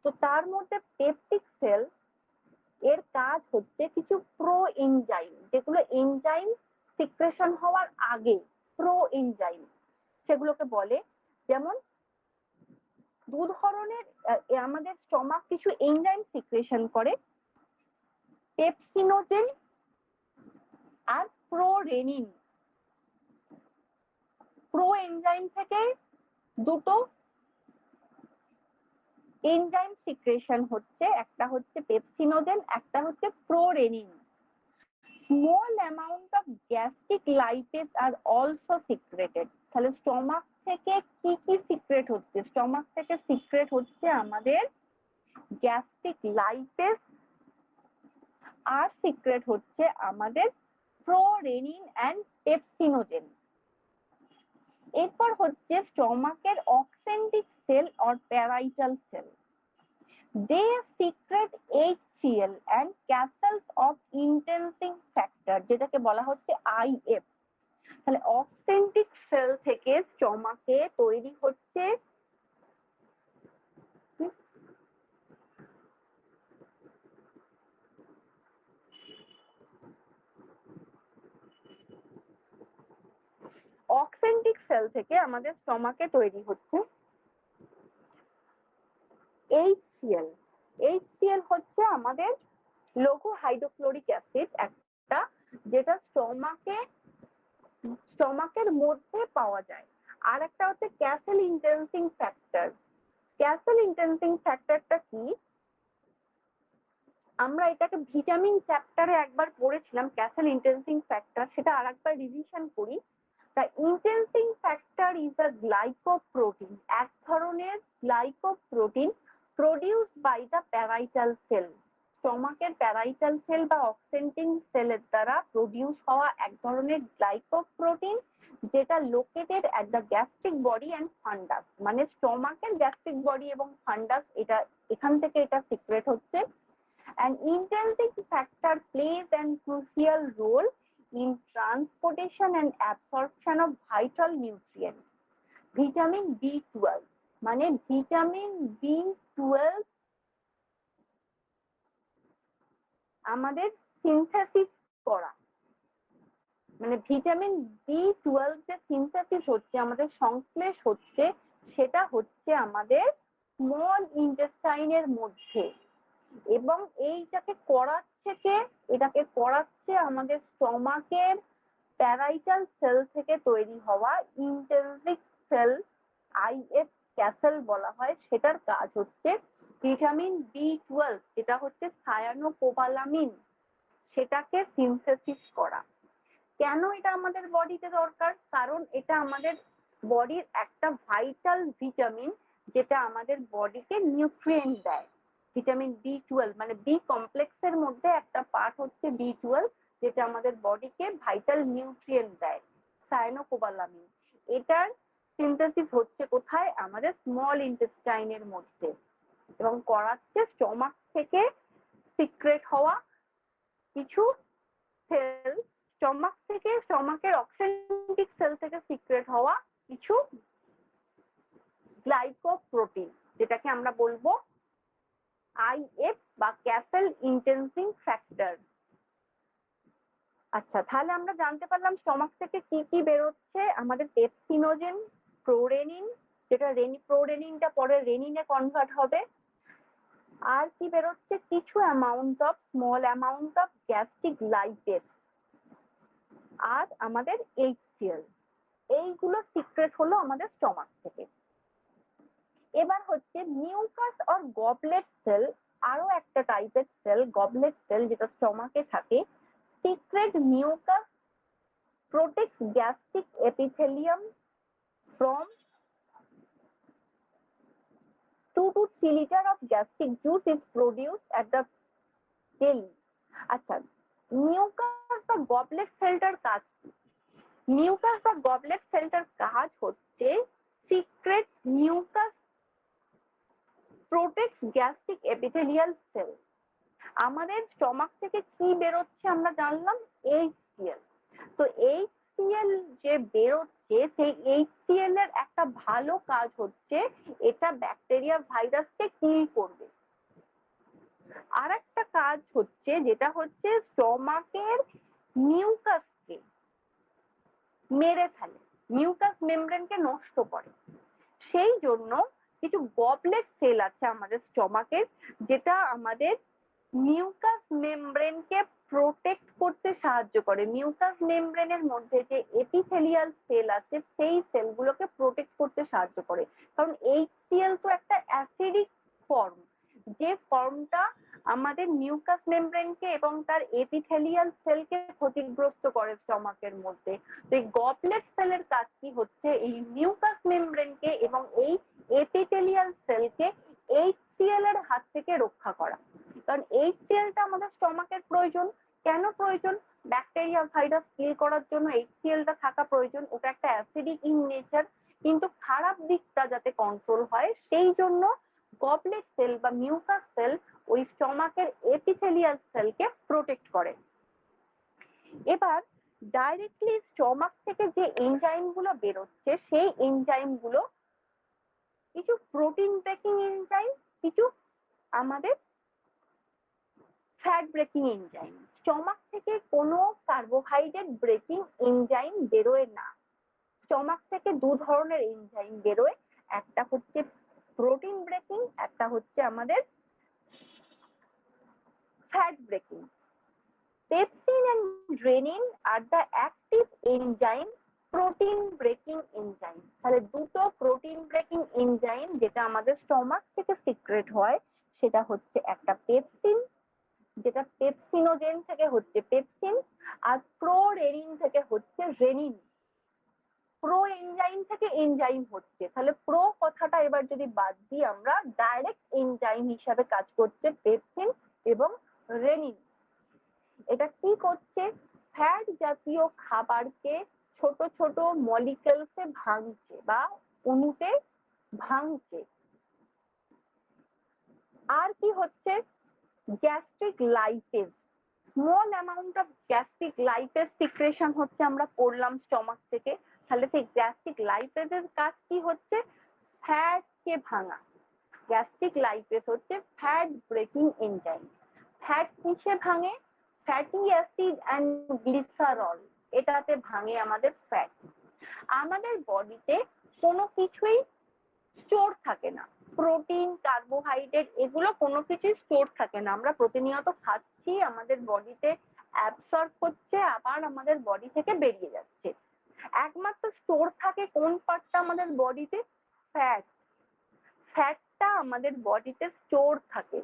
তো তার মধ্যে পেপটিক সেল এর কাজ হচ্ছে কিছু প্রো এনজাইম, যেগুলো এনজাইম সিক্রেশন হওয়ার আগে, প্রো এনজাইম সেগুলোকে বলে। যেমন দু ধরনের আমাদের স্টমাক কিছু এনজাইম সিক্রেশন করে, পেপসিনোজেন আর প্রোরেনিন। প্রো এনজাইম থেকে দুটো এনজাইম সিক্রেশন হচ্ছে, একটা হচ্ছে পেপসিনোজেন, একটা হচ্ছে prorenin. Small amount of gastric lipase are also secreted. তাহলে স্টমাক থেকে কি কি সিক্রেট হচ্ছে? স্টমাক থেকে সিক্রেট হচ্ছে আমাদের গ্যাস্ট্রিক লাইপেজ, আর সিক্রেট হচ্ছে আমাদের প্রোরেনিন অ্যান্ড পেপসিনোজেন। এরপর হচ্ছে স্টমাকের oxyntic cell or parietal cell. They secrete HCl and Castle's of intrinsic factor, যেটাকে বলা হচ্ছে IF। তাহলে অক্সেন্টিক সেল থেকে স্টমাকে তৈরি হচ্ছে অক্সেন্টিক সেল থেকে আমাদের স্টমাকে তৈরি হচ্ছে HCl। HCl হচ্ছে আমাদের লঘু হাইড্রোক্লোরিক অ্যাসিড একটা, যেটা স্টমাকের মধ্যে পাওয়া যায়। আর একটা হচ্ছে ক্যাসেল ইন্টেন্সিং ফ্যাক্টর। ক্যাসেল ইন্টেন্সিং ফ্যাক্টরটা কি? আমরা এটাকে ভিটামিন চ্যাপ্টারে একবার পড়েছিলাম, ক্যাসেল ইন্টেন্সিং ফ্যাক্টর, সেটা আরেকবার রিভিশন করি। The intensing factor is a glycoprotein, এক ধরনের glycoprotein produced by the parietal cell। স্টমাকের প্যারাইটাল সেল বা অক্সেন্টিং সেলের দ্বারা প্রডিউস হওয়া এক ধরনের গ্লাইকোপ্রোটিন, যেটা located at the gastric body and ফান্ডাস। মানে স্টমাকের গ্যাস্ট্রিক বডি এবং ফান্ডাস, এটা এখান থেকে এটা সিক্রেট হচ্ছে। An intrinsic factor plays a crucial role in transportation and absorption of vital nutrients. Vitamin B12, মানে ভিটামিন B12 আমাদের সিনথেসিস করা, মানে ভিটামিন B12 যে সিনথেসিস হচ্ছে, আমাদের সংশ্লেষ হচ্ছে, সেটা হচ্ছে আমাদের স্মল ইন্টেস্টাইনের মধ্যে। এবং এইটাকে করাচ্ছে কে? এটাকে করাচ্ছে আমাদের স্টমাকের প্যারাইটাল সেল থেকে তৈরি হওয়া ইন্টেনসিক সেল, IF ক্যাসেল বলা হয়। সেটার কাজ হচ্ছে ভিটামিন B12, যেটা হচ্ছে সায়ানোকোবালামিন, সেটাকে সিনথেসিস করা। কেন এটা আমাদের বডিতে দরকার? কারণ এটা আমাদের বডির একটা ভাইটাল ভিটামিন, যেটা আমাদের বডিকে নিউট্রিয়েন্ট দেয়। ভিটামিন B12 মানে বি কমপ্লেক্সের মধ্যে একটা পার্ট হচ্ছে B12, যেটা আমাদের বডিকে ভাইটাল নিউট্রিয়েন্ট দেয়, সায়ানোকোবালামিন। এটার সিনথেসিস হচ্ছে কোথায়? আমাদের স্মল ইন্টেস্টাইনের মধ্যে, এবং করাচ্ছে স্টমাক থেকে সিক্রেট হওয়া কিছু সেল, স্টমাক থেকে, স্টমাকের অক্সেন্টিক সেল থেকে সিক্রেট হওয়া কিছু গ্লাইকোপ্রোটিন, যেটাকে আমরা বলবো আইএফ বা ক্যাসেল ইন্টেন্সিং ফ্যাক্টর। আচ্ছা, তাহলে আমরা জানতে পারলাম স্টমাক থেকে কি কি বেরোচ্ছে। আমাদের পেপসিনোজেন, প্রোরেনিন, যেটা প্রোরেনিনটা পরে রেনিনে কনভার্ট হবে। আর কি বেরোচ্ছে? কিছু small amount of gastric lipase, আর আমাদের এইচসিএল। এইগুলো সিক্রেট হলো আমাদের স্টমাক থেকে। এবার হচ্ছে মিউকাস অর গবলেট সেল, আরো একটা টাইপের সেল, গবলেট সেল, যেটা স্টমাকে থাকে। Secrete mucus protects gastric epithelium from 2 to 3 liters of gastric juice is produced at the belly. আচ্ছা, মিউকাস বা গবলেট সেলটার কাজ কি? মিউকাস বা গবলেট সেলটার কাজ হচ্ছে secrete mucus protect gastric epithelial cell. আমাদের স্টমাক থেকে কি বেরোচ্ছে আমরা জানলাম? এইচসিএল। তো এইচসিএল যে বেরোচ্ছে, সেই এইচসিএল এর একটা ভালো কাজ হচ্ছে এটা ব্যাকটেরিয়া ভাইরাসকে কিল করবে। আর একটা কাজ হচ্ছে যেটা হচ্ছে স্টমাকের মিউকাসকে মেরে ফেলে, মিউকাস মেমব্রেনকে নষ্ট করে। সেই জন্য কিছু গবলেট সেল আছে আমাদের স্টমাকের, যেটা আমাদের মিউকাস মেমব্রেনকে প্রোটেক্ট করতে সাহায্য করে। মিউকাস মেমব্রেনের মধ্যে যে এপিথেলিয়াল সেল আছে, সেই সেলগুলোকে প্রোটেক্ট করতে সাহায্য করে। কারণ এইচসিএল তো একটা অ্যাসিডিক ফর্ম, যে ফর্মটা আমাদের মিউকাস মেমব্রেনকে এবং তার এপিথেলিয়াল সেলকে ক্ষতিগ্রস্ত করে স্টমাকের মধ্যে। তো এই গবলেট সেলের কাজ কি হচ্ছে? এই মিউকাস মেমব্রেনকে এবং এই এপিথেলিয়াল সেলকে এইচসিএল এর হাত থেকে রক্ষা করা। কারণ এইচসিএলটা আমাদের স্টমাকের প্রয়োজন। কেন প্রয়োজন? ব্যাকটেরিয়া ভাইরাস কিল করার জন্য এইচসিএলটা থাকা প্রয়োজন। ওটা একটা অ্যাসিডিক ইন নেচার, কিন্তু খারাপ দিকটা যাতে কন্ট্রোল হয় সেই জন্য গবলেট সেল বা মিউকাস সেল ওই স্টমাকের এপিথেলিয়াল সেলকে প্রোটেক্ট করে। এবার ডাইরেক্টলি স্টমাক থেকে যে এনজাইম গুলো বেরোচ্ছে, সেই এনজাইম গুলো কিছু প্রোটিন ব্রেকিং এনজাইম, কিছু আমাদের ফ্যাট ব্রেকিং এনজাইম। স্টমাক থেকে কোনো কার্বোহাইড্রেট ব্রেকিং এনজাইম বেরোয় না। স্টমাক থেকে দু ধরনের এনজাইম বেরোয়, একটা হচ্ছে প্রোটিন ব্রেকিং, একটা হচ্ছে আমাদের fat breaking. Pepsin and renin are the active enzyme protein breaking enzyme। তাহলে দুটো প্রোটিন ব্রেকিং এনজাইম যেটা আমাদের স্টমাক থেকে সিক্রেট হয়, সেটা হচ্ছে একটা পেপসিন, যেটা পেপসিনোজেন থেকে হচ্ছে পেপসিন, আর প্রোরেনিন থেকে হচ্ছে রেনিন। প্রো এনজাইম থেকে এনজাইম হচ্ছে, তাহলে প্রো কথাটা এবার যদি বাদ দিই আমরা, ডাইরেক্ট এনজাইম হিসাবে কাজ করছে পেপসিন এবং রেনিন। এটা কি করছে? ফ্যাট জাতীয় খাবারকে ছোট ছোট মলিকিউলসে ভাঙছে বা অণুতে ভাঙছে। আর কি হচ্ছে? Gastric lipase, small amount of gastric lipase secretion হচ্ছে, আমরা পড়লাম স্টমাক থেকে। তাহলে সেই গ্যাস্ট্রিক লাইপেজের কাজ কি হচ্ছে? ফ্যাটকে ভাঙা। গ্যাস্ট্রিক লাইপেজ হচ্ছে ফ্যাট ব্রেকিং এনজাইম। ফ্যাট কিসে ভাঙে? ফ্যাটি অ্যাসিড অ্যান্ড গ্লিসারল, এটাতে ভাঙে আমাদের ফ্যাট। আমাদের বডিতে কোনো কিছুই স্টোর থাকে না, প্রোটিন, কার্বোহাইড্রেট, এগুলো কোনো কিছুই স্টোর থাকে না। আমরা প্রতিনিয়ত খাচ্ছি, আমাদের বডিতে অ্যাবসর্ব হচ্ছে, আবার আমাদের বডি থেকে বেরিয়ে যাচ্ছে। একমাত্র স্টোর থাকে কোন পার্টটা আমাদের বডিতে? ফ্যাট। ফ্যাটটা আমাদের বডিতে স্টোর থাকে,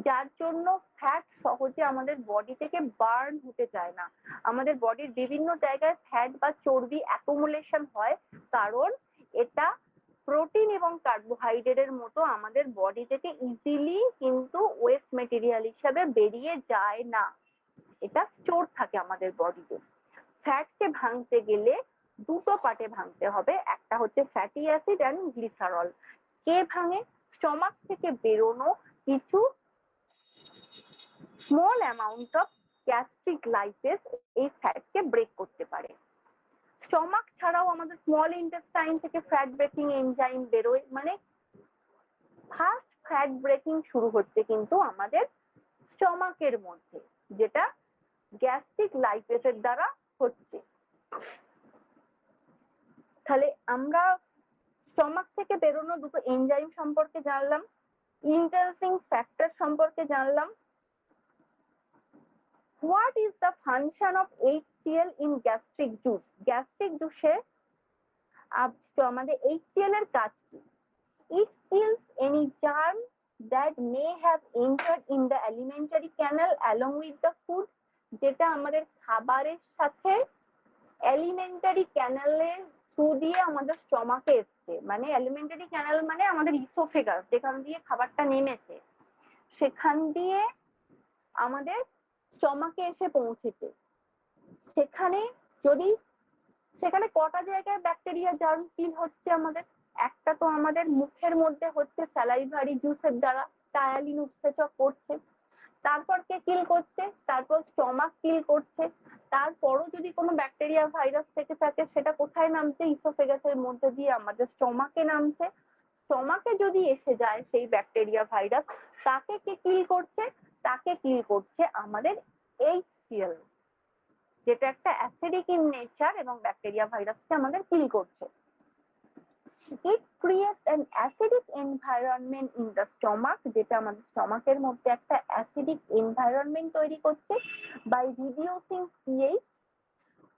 যার জন্য ফ্যাট সহজে আমাদের বডি থেকে বার্ন হতে চায় না। আমাদের বডির বিভিন্ন জায়গায় ফ্যাট বা চর্বি অ্যাকুমুলেশন হয়, কারণ এটা প্রোটিন এবং কার্বোহাইড্রেটের মতো আমাদের বডি থেকে ইজিলি কিন্তু ওয়েস্ট মেটেরিয়াল হিসাবে বেরিয়ে যায় না। এটা স্টোর থাকে আমাদের বডিতে। ফ্যাটকে ভাঙতে গেলে দুটো পার্টে ভাঙতে হবে, একটা হচ্ছে ফ্যাটি অ্যাসিড অ্যান্ড গ্লিসারল। কে ভাঙে? স্টমাক থেকে বেরোনো কিছু স্মল অ্যামাউন্ট অফ গ্যাস্ট্রিক লাইসেস এই ফ্যাটকে ব্রেক করতে পারে। স্টমাক ছাড়াও আমাদের স্মল ইন্টেস্টাইন থেকে ফ্যাট ব্রেকিং এনজাইম বেরোয়, মানে ফার্স্ট ফ্যাট ব্রেকিং শুরু হচ্ছে কিন্তু আমাদের স্টমাকের মধ্যে, যেটা গ্যাস্ট্রিক লাইসেসের দ্বারা হচ্ছে। তাহলে আমরা স্টমাক থেকে বেরোনো দুটো এনজাইম সম্পর্কে জানলাম, ইন্টারেস্টিং ফ্যাক্টর সম্পর্কে জানলাম। What is the function of HCl in gastric juice? Gastric juice আমাদের HCl এর কাজ কি? It kills any germ that may have entered in the alimentary canal along with the food, যেটা আমাদের খাবারের সাথে alimentary ক্যানালের থ্রু দিয়ে আমাদের স্টমাকে এসছে। মানে alimentary ক্যানাল মানে আমাদের ইসোফেগাস, যেখান দিয়ে খাবারটা নেমেছে, সেখান দিয়ে আমাদের স্টমাকে এসে পৌঁছেছে। সেখানে যদি সেখানে কটা জায়গায় ব্যাকটেরিয়া জার্ম কিল হচ্ছে আমাদের? একটা তো আমাদের মুখের মধ্যে হচ্ছে স্যালাইভারি জুসের দ্বারা, টায়ালিন উৎসেচক করছে। তারপর কে কিল করছে? তারপর স্টমাক কিল করছে। তারপরও যদি কোনো ব্যাকটেরিয়া ভাইরাস থেকে থাকে, সেটা কোথায় নামছে? ইসোফেগাসের মধ্যে দিয়ে আমাদের স্টমাকে নামছে। স্টমাকে যদি এসে যায় সেই ব্যাকটেরিয়া ভাইরাস, তাকে কে কিল করছে? তাকে কিল করছে আমাদের HCl, যেটা একটা অ্যাসিডিক ইন নেচার এবং ব্যাকটেরিয়া ভাইরাসকে আমাদের কিল করছে। It creates an acidic environment in the stomach, যেটা আমাদের স্টমাকের মধ্যে একটা অ্যাসিডিক এনভায়রনমেন্ট তৈরি করছে by reducing pH,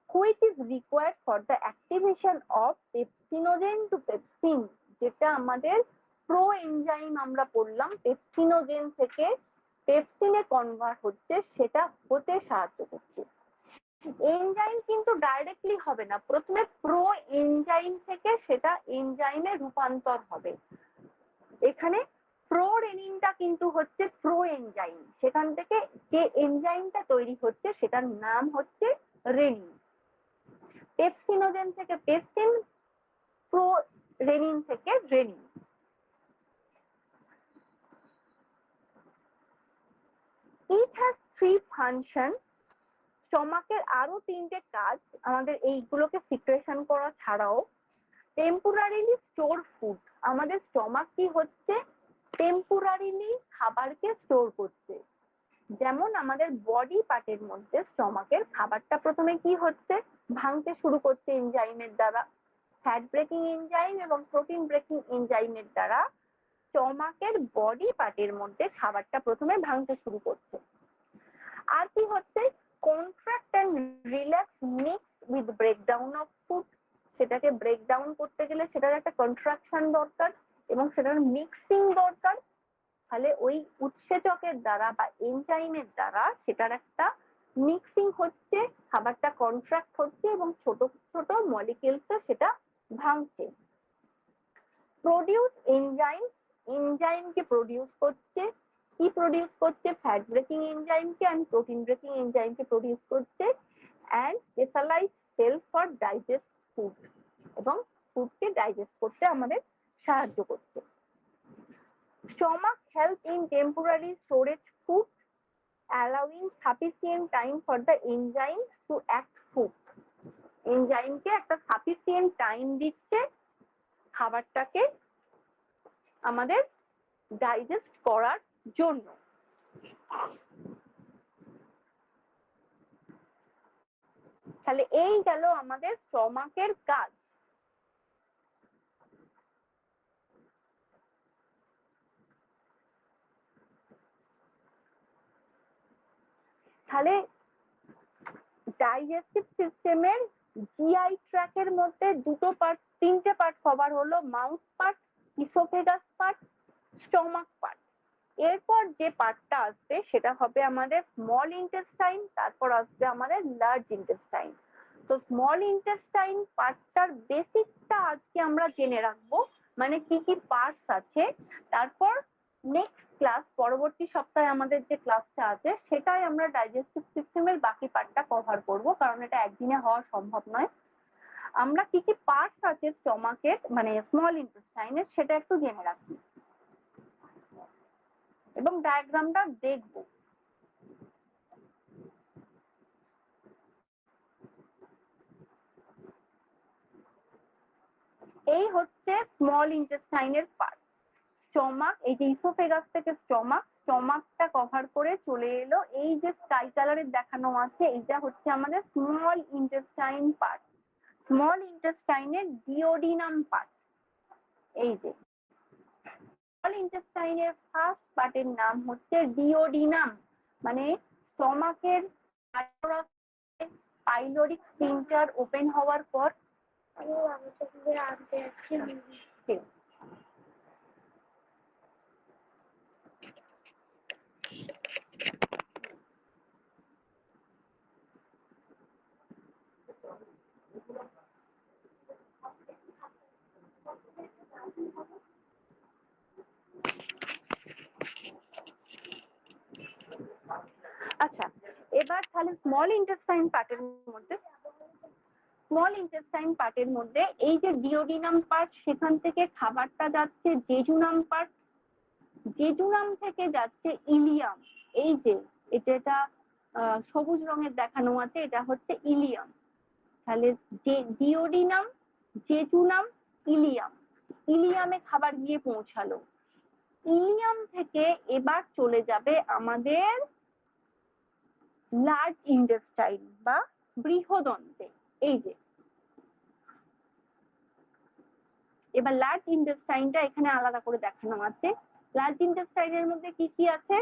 which is required for the activation of pepsinogen to pepsin, যেটা আমাদের প্রো এনজাইম আমরা পড়লাম, পেপসিনোজেন থেকে পেপসিনে কনভার্ট হচ্ছে, সেটা হতে সাহায্য করছে। এনজাইম কিন্তু ডাইরেক্টলি হবে না, প্রথমে প্রো এনজাইম থেকে সেটা এনজাইমে রূপান্তর হবে। এখানে প্রোরেনিনটা কিন্তু হচ্ছে প্রো এনজাইম, সেখান থেকে যে এনজাইমটা তৈরি হচ্ছে সেটার নাম হচ্ছে রেনিন। পেপসিনোজেন থেকে পেপসিন, প্রোরেনিন থেকে renin. It has three functions. স্টমাকের আরো তিনটে কাজ আমাদের এইগুলোকে সিক্রেশন করা ছাড়াও। টেম্পোরারিলি স্টোর ফুড, আমাদের স্টমাক কি হচ্ছে? টেম্পোরারিলি খাবারকে স্টোর করছে। যেমন আমাদের বডি পার্টের মধ্যে স্টমাকের খাবারটা প্রথমে কি হচ্ছে? ভাঙতে শুরু করছে এনজাইমের দ্বারা, ফ্যাট ব্রেকিং এনজাইম এবং প্রোটিন ব্রেকিং এনজাইমের দ্বারা স্টমাকের বডি পার্টের মধ্যে খাবারটা প্রথমে ভাঙতে শুরু করছে। আর কি হচ্ছে? Contract and relax mix with breakdown of food, সেটাকে ব্রেকডাউন করতে গেলে সেটার একটা কন্ট্রাকশন দরকার এবং সেটার মিক্সিং দরকার। তাহলে ওই উৎসেচকের দ্বারা বা এনজাইমের দ্বারা সেটার একটা মিক্সিং হচ্ছে, খাবারটা কন্ট্রাক্ট হচ্ছে এবং ছোট ছোট মলিকিউলসে সেটা ভাঙছে। প্রডিউস এনজাইম, এনজাইমকে প্রডিউস করছে। কি প্রডিউস করছে? ফ্যাট ব্রেকিং এনজাইমকে অ্যান্ড প্রোটিন ব্রেকিং এনজাইমকে প্রডিউস করছে, and specialize cell for digest food, এবং ফুডকে ডাইজেস্ট করতে আমাদের সাহায্য করছে। Stomach help in temporary storage food, allowing sufficient time for the enzyme to act food. এনজাইমকে একটা সাফিসিয়েন্ট টাইম দিচ্ছে খাবারটাকে আমাদের ডাইজেস্ট করার জন্য। তাহলে এই গেল আমাদের স্টমাকের কাজ। তাহলে ডাইজেস্টিভ সিস্টেমের জিআই ট্র্যাকের মধ্যে তিনটে পার্ট কভার হলো, mouth part, oesophagus part, stomach part. এরপর যে পার্টটা আসবে সেটা হবে আমাদের স্মল ইন্টেস্টাইন, তারপর আসবে আমাদের লার্জ ইন্টেস্টাইন। তো স্মল ইন্টেস্টাইন পার্টটার বেসিকটা আজকে আমরা জেনে রাখবো, মানে কি কি পার্টস আছে। তারপর নেক্সট ক্লাস, পরবর্তী সপ্তাহে আমাদের যে ক্লাসটা আছে সেটাই আমরা ডাইজেস্টিভ সিস্টেমের বাকি পার্টটা কভার করব, কারণ এটা একদিনে হওয়া সম্ভব নয়। আমরা কি কি পার্টস আছে স্টমাকের মানে স্মল ইন্টেস্টাইনের সেটা একটু জেনে রাখি এবং ডায়াগ্রামটা দেখব। এই হচ্ছে স্মল ইন্টেস্টাইনের পার্ট। স্টমাক, এই যে ইসোফেগাস থেকে স্টমাকটা কভার করে চলে এলো, এই যে স্কাই কালারের দেখানো আছে এটা হচ্ছে আমাদের স্মল ইন্টেস্টাইন পার্ট। স্মল ইন্টেস্টাইনের ডিওডিনাম পার্ট। এই যে স্মল ইন্টেস্টাইনের ফার্স্ট পার্টের নাম হচ্ছে ডিওডিনাম, মানে স্টমাকের পাইলোরিক স্ফিংক্টার ওপেন হওয়ার পর আচ্ছা, এবার তাহলে স্মল ইন্টেস্টাইন পার্টের মধ্যে এই যে ডিওডিনাম পার্ট, সেখান থেকে খাবারটা যাচ্ছে জেজুনাম পার্ট, জেজুনাম থেকে যাচ্ছে ইলিয়াম। এই যে এটা সবুজ রঙের দেখানো আছে এটা হচ্ছে ইলিয়াম। তাহলে ডিওডিনাম, জেজুনাম, ইলিয়াম, ইলিয়ামে খাবার গিয়ে পৌঁছালো। ইলিয়াম থেকে এবার চলে যাবে আমাদের লার্জ ইন্টেস্টাইন বা বৃহদন্তে। এই যে এবার লার্জ ইন্টেস্টাইনটা এখানে আলাদা করে দেখানো আছে। লার্জ ইন্টেস্টাইনের মধ্যে কি কি আছে?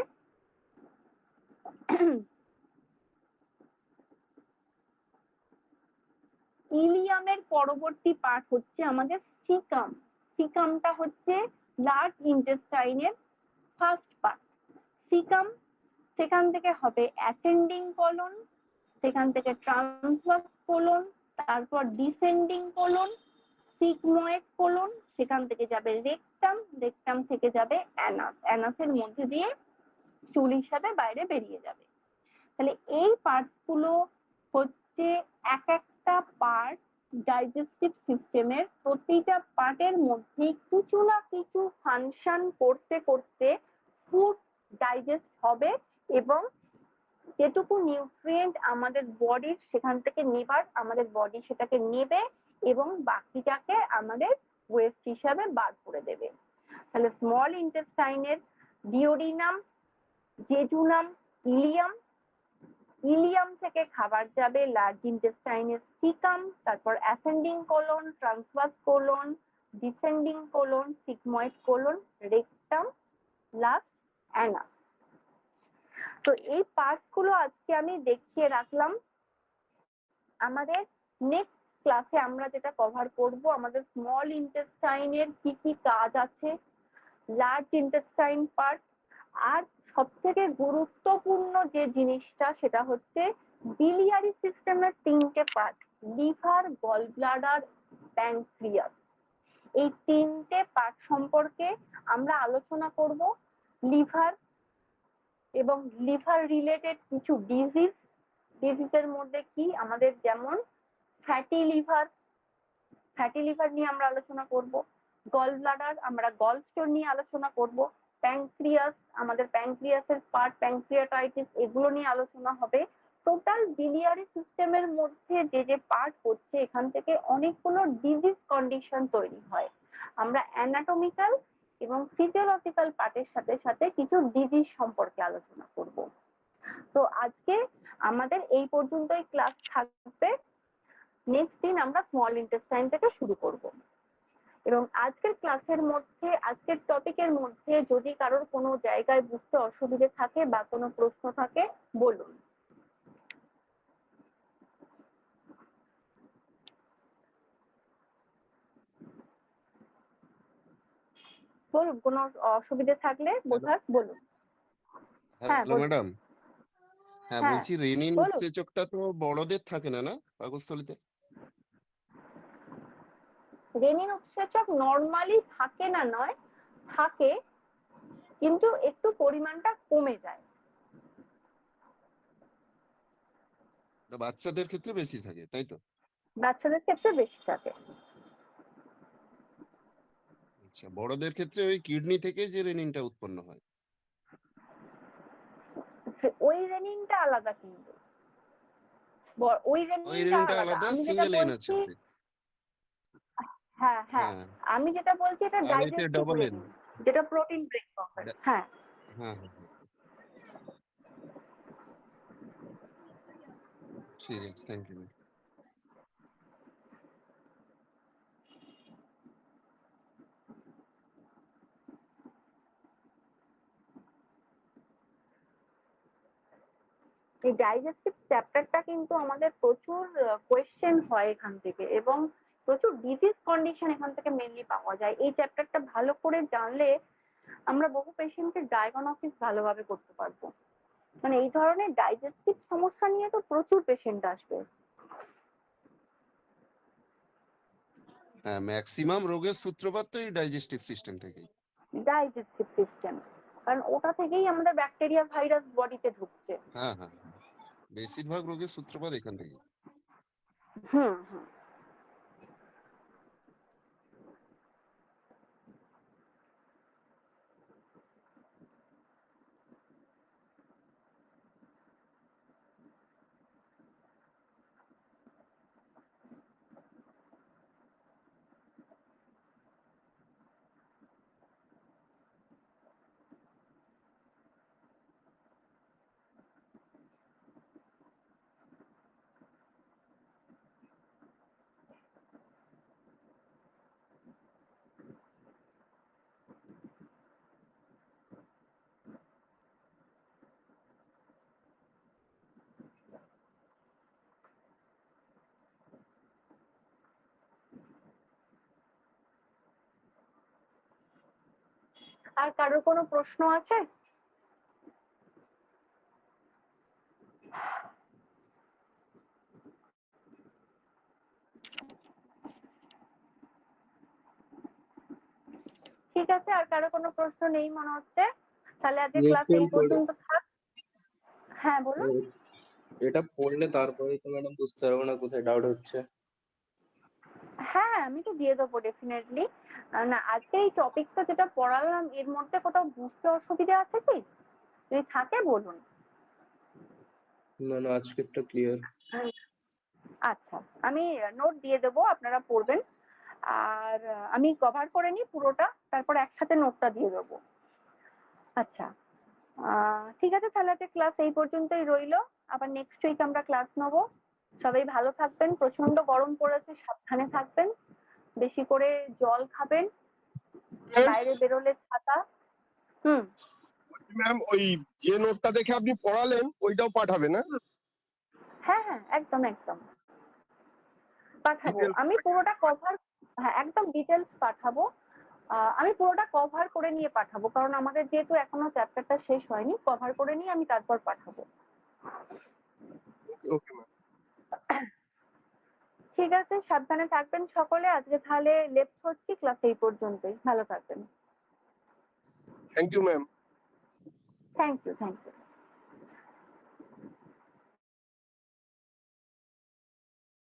ইলিয়ামের পরবর্তী পার্ট হচ্ছে আমাদের সিকাম। সিকামটা হচ্ছে লার্জ ইন্টেস্টাইনের ফার্স্ট পার্ট। সিকাম, সেখান থেকে হবে অ্যাসেন্ডিং কোলন, সেখান থেকে ট্রান্সভার্স কোলন, তারপর ডিসেন্ডিং কোলন, সিগময়েড কোলন, সেখান থেকে যাবে রেকটাম, রেকটাম থেকে যাবে অ্যানাস, অ্যানাসের মধ্যে দিয়ে চুল হিসাবে বাইরে বেরিয়ে যাবে। তাহলে এই পার্টস গুলো হচ্ছে এক একটা পার্ট ডাইজেস্টিভ সিস্টেমের, প্রতিটা পার্টের মধ্যে কিছু না কিছু ফাংশন করতে করতে ফুড ডাইজেস্ট হবে এবং যেটুকু নিউট্রিয়েন্ট আমাদের বডির সেখান থেকে নেবার আমাদের বডি সেটাকে নেবে এবং বাকিটাকে আমাদের ওয়েস্ট হিসাবে বার করে দেবে। তাহলে স্মল ইন্টেস্টাইনের ডিওডিনাম, জেজুনাম, ইলিয়াম, ইলিয়াম থেকে খাবার যাবে লার্জ ইন্টেস্টাইনের সিকাম, তারপর ascending colon, transverse colon, descending colon, sigmoid colon, rectum, last anus. তো এই পার্টস গুলো আজকে আমি দেখিয়ে রাখলাম। আমাদের নেক্সট ক্লাসে আমরা যেটা কভার করব, আমাদের স্মল ইন্টেস্টাইনের কি কি কাজ আছে, লার্জ ইন্টেস্টাইন পার্ট, আর সবথেকে গুরুত্বপূর্ণ যে জিনিসটা সেটা হচ্ছে বিলিয়ারি সিস্টেমের তিনটে part, liver, gallbladder, pancreas. এই তিনটে পার্ট সম্পর্কে আমরা আলোচনা করব। লিভার এবং লিভার রিলেটেড কিছু ডিজিজের মধ্যে কি আমাদের, যেমন ফ্যাটি লিভার নিয়ে আমরা আলোচনা করব। গল ব্লাডার, আমরা গল স্টোন নিয়ে আলোচনা করব। প্যানক্রিয়াস, আমাদের প্যানক্রিয়াসের পার্ট, প্যানক্রিয়াটাইটিস, এগুলো নিয়ে আলোচনা হবে। টোটাল বিলিয়ারি সিস্টেমের মধ্যে যে যে পার্ট হচ্ছে এখান থেকে অনেকগুলো ডিজিজ কন্ডিশন তৈরি হয়। আমরা অ্যানাটমিক্যাল এবং ফিজিওলজিক্যাল পার্টের সাথে সাথে কিছু ডিজিজ সম্পর্কে আলোচনা করব। তো আজকে আমাদের এই পর্যন্তই ক্লাস থাকবে। নেক্সট দিন আমরা স্মল ইন্টেস্টাইন থেকে শুরু করব। এবং আজকের ক্লাসের মধ্যে, আজকের টপিকের মধ্যে যদি কারোর কোনো জায়গায় বুঝতে অসুবিধে থাকে বা কোনো প্রশ্ন থাকে বলুন। বলুন, কোনো অসুবিধে থাকলে বোঝার বলুন। হ্যাঁ হ্যালো বলুন। ম্যাডাম। হ্যাঁ, হ্যাঁ বলছি রেনিন বলুন। উৎসেচকটা তো বড়দের থাকে না, না পাকস্থলীতে? রেনিন উৎসেচক নরমালি থাকে না নয়, থাকে, কিন্তু একটু পরিমাণটা কমে যায়। তো বাচ্চাদের ক্ষেত্রে বেশি থাকে, তাই তো? বাচ্চাদের ক্ষেত্রে বেশি থাকে। আচ্ছা, বড়দের ক্ষেত্রে ওই কিডনি থেকে যে রেনিনটা উৎপন্ন হয়। ওই রেনিনটা আলাদা, কিন্তু ওই ওই রেনিনটা রেনিনটা আলাদা। আলাদা, আমি যেটা সিঙ্গেল এন আছে বলছি, ওতে। হ্যাঁ হ্যাঁ, হ্যাঁ, আমি যেটা বলছি এটা আর এতে ডাইজেস্টিভ ডাবল এন। রেনিন, যেটা প্রোটিন ব্রেক করে। হ্যাঁ, হ্যাঁ হ্যাঁ হ্যাঁ, ঠিক আছে, থ্যাংক ইউ। এই ডাইজেস্টিভ চ্যাপ্টারটা কিন্তু আমাদের প্রচুর কোয়েশ্চেন হয় এখান থেকে, এবং প্রচুর ডিজিজ কন্ডিশন এখান থেকে মেনলি পাওয়া যায়। এই চ্যাপ্টারটা ভালো করে জানলে আমরা বহু পেশেন্টের ডায়াগনোসিস ভালোভাবে করতে পারবো। মানে এই ধরনের ডাইজেস্টিভ সমস্যা নিয়ে তো প্রচুর পেশেন্ট আসবে। হ্যাঁ, ম্যাক্সিমাম রোগের সূত্রপাত তো এই ডাইজেস্টিভ সিস্টেম থেকেই। ডাইজেস্টিভ সিস্টেম, কারণ ওটা থেকেই আমাদের ব্যাকটেরিয়া ভাইরাস বডিতে ঢুকছে। হ্যাঁ হ্যাঁ হ্যাঁ, বেশিরভাগ রোগের সূত্রপাত এখান থেকে। হুম হুম। আর কারোর কোনো প্রশ্ন আছে? ঠিক আছে, আর কারো কোনো প্রশ্ন নেই মনে হচ্ছে। তাহলে আজকে ক্লাস এই পর্যন্ত থাক। হ্যাঁ বলুন। এটা পড়লে তারপরে তো ম্যাডাম বুঝতে পারবো না কোথায় ডাউট হচ্ছে। হ্যাঁ, আমি তো দিয়ে দেবো ডেফিনেটলি। না, আজকে এই টপিকটা যেটা পড়ালাম এর মধ্যে কোথাও বুঝতে অসুবিধা আছে কি? যদি থাকে বলুন। না না, আজকেরটা ক্লিয়ার। আচ্ছা, আমি নোট দিয়ে দেবো, আপনারা পড়বেন। আর আমি কভার করে নিই পুরোটা, তারপর একসাথে নোটটা দিয়ে দেবো। আচ্ছা, ঠিক আছে, তাহলে আজকে ক্লাস এই পর্যন্তই রইলো। আবার নেক্সট উইক আমরা ক্লাস নেবো। সবাই ভালো থাকবেন, প্রচন্ড গরম পড়েছে, সাবধানে থাকবেন, বেশি করে জল খাবেন, বাইরে বেরোলে ছাতা। হুম। ম্যাম, ওই যে নোটটা দেখে আপনি পড়ালেন ওইটাও পাঠাবেন, হ্যাঁ? হ্যাঁ হ্যাঁ, একদম একদম পাঠাবো। Details আমি পুরোটা কভার, হ্যাঁ একদম ডিটেলস পাঠাবো। আমি পুরোটা কভার করে নিয়ে পাঠাবো, কারণ আমাদের যেহেতু এখনো চ্যাপ্টারটা শেষ হয়নি, কভার করে নিয়ে আমি তারপর পাঠাবো। Okay ma'am. ঠিক আছে, সাবধানে থাকবেন সকলে। আজকে তাহলে লেফট হচ্ছি, ক্লাস এই পর্যন্তই। ভালো থাকবেন। Thank you ma'am. Thank you, thank you.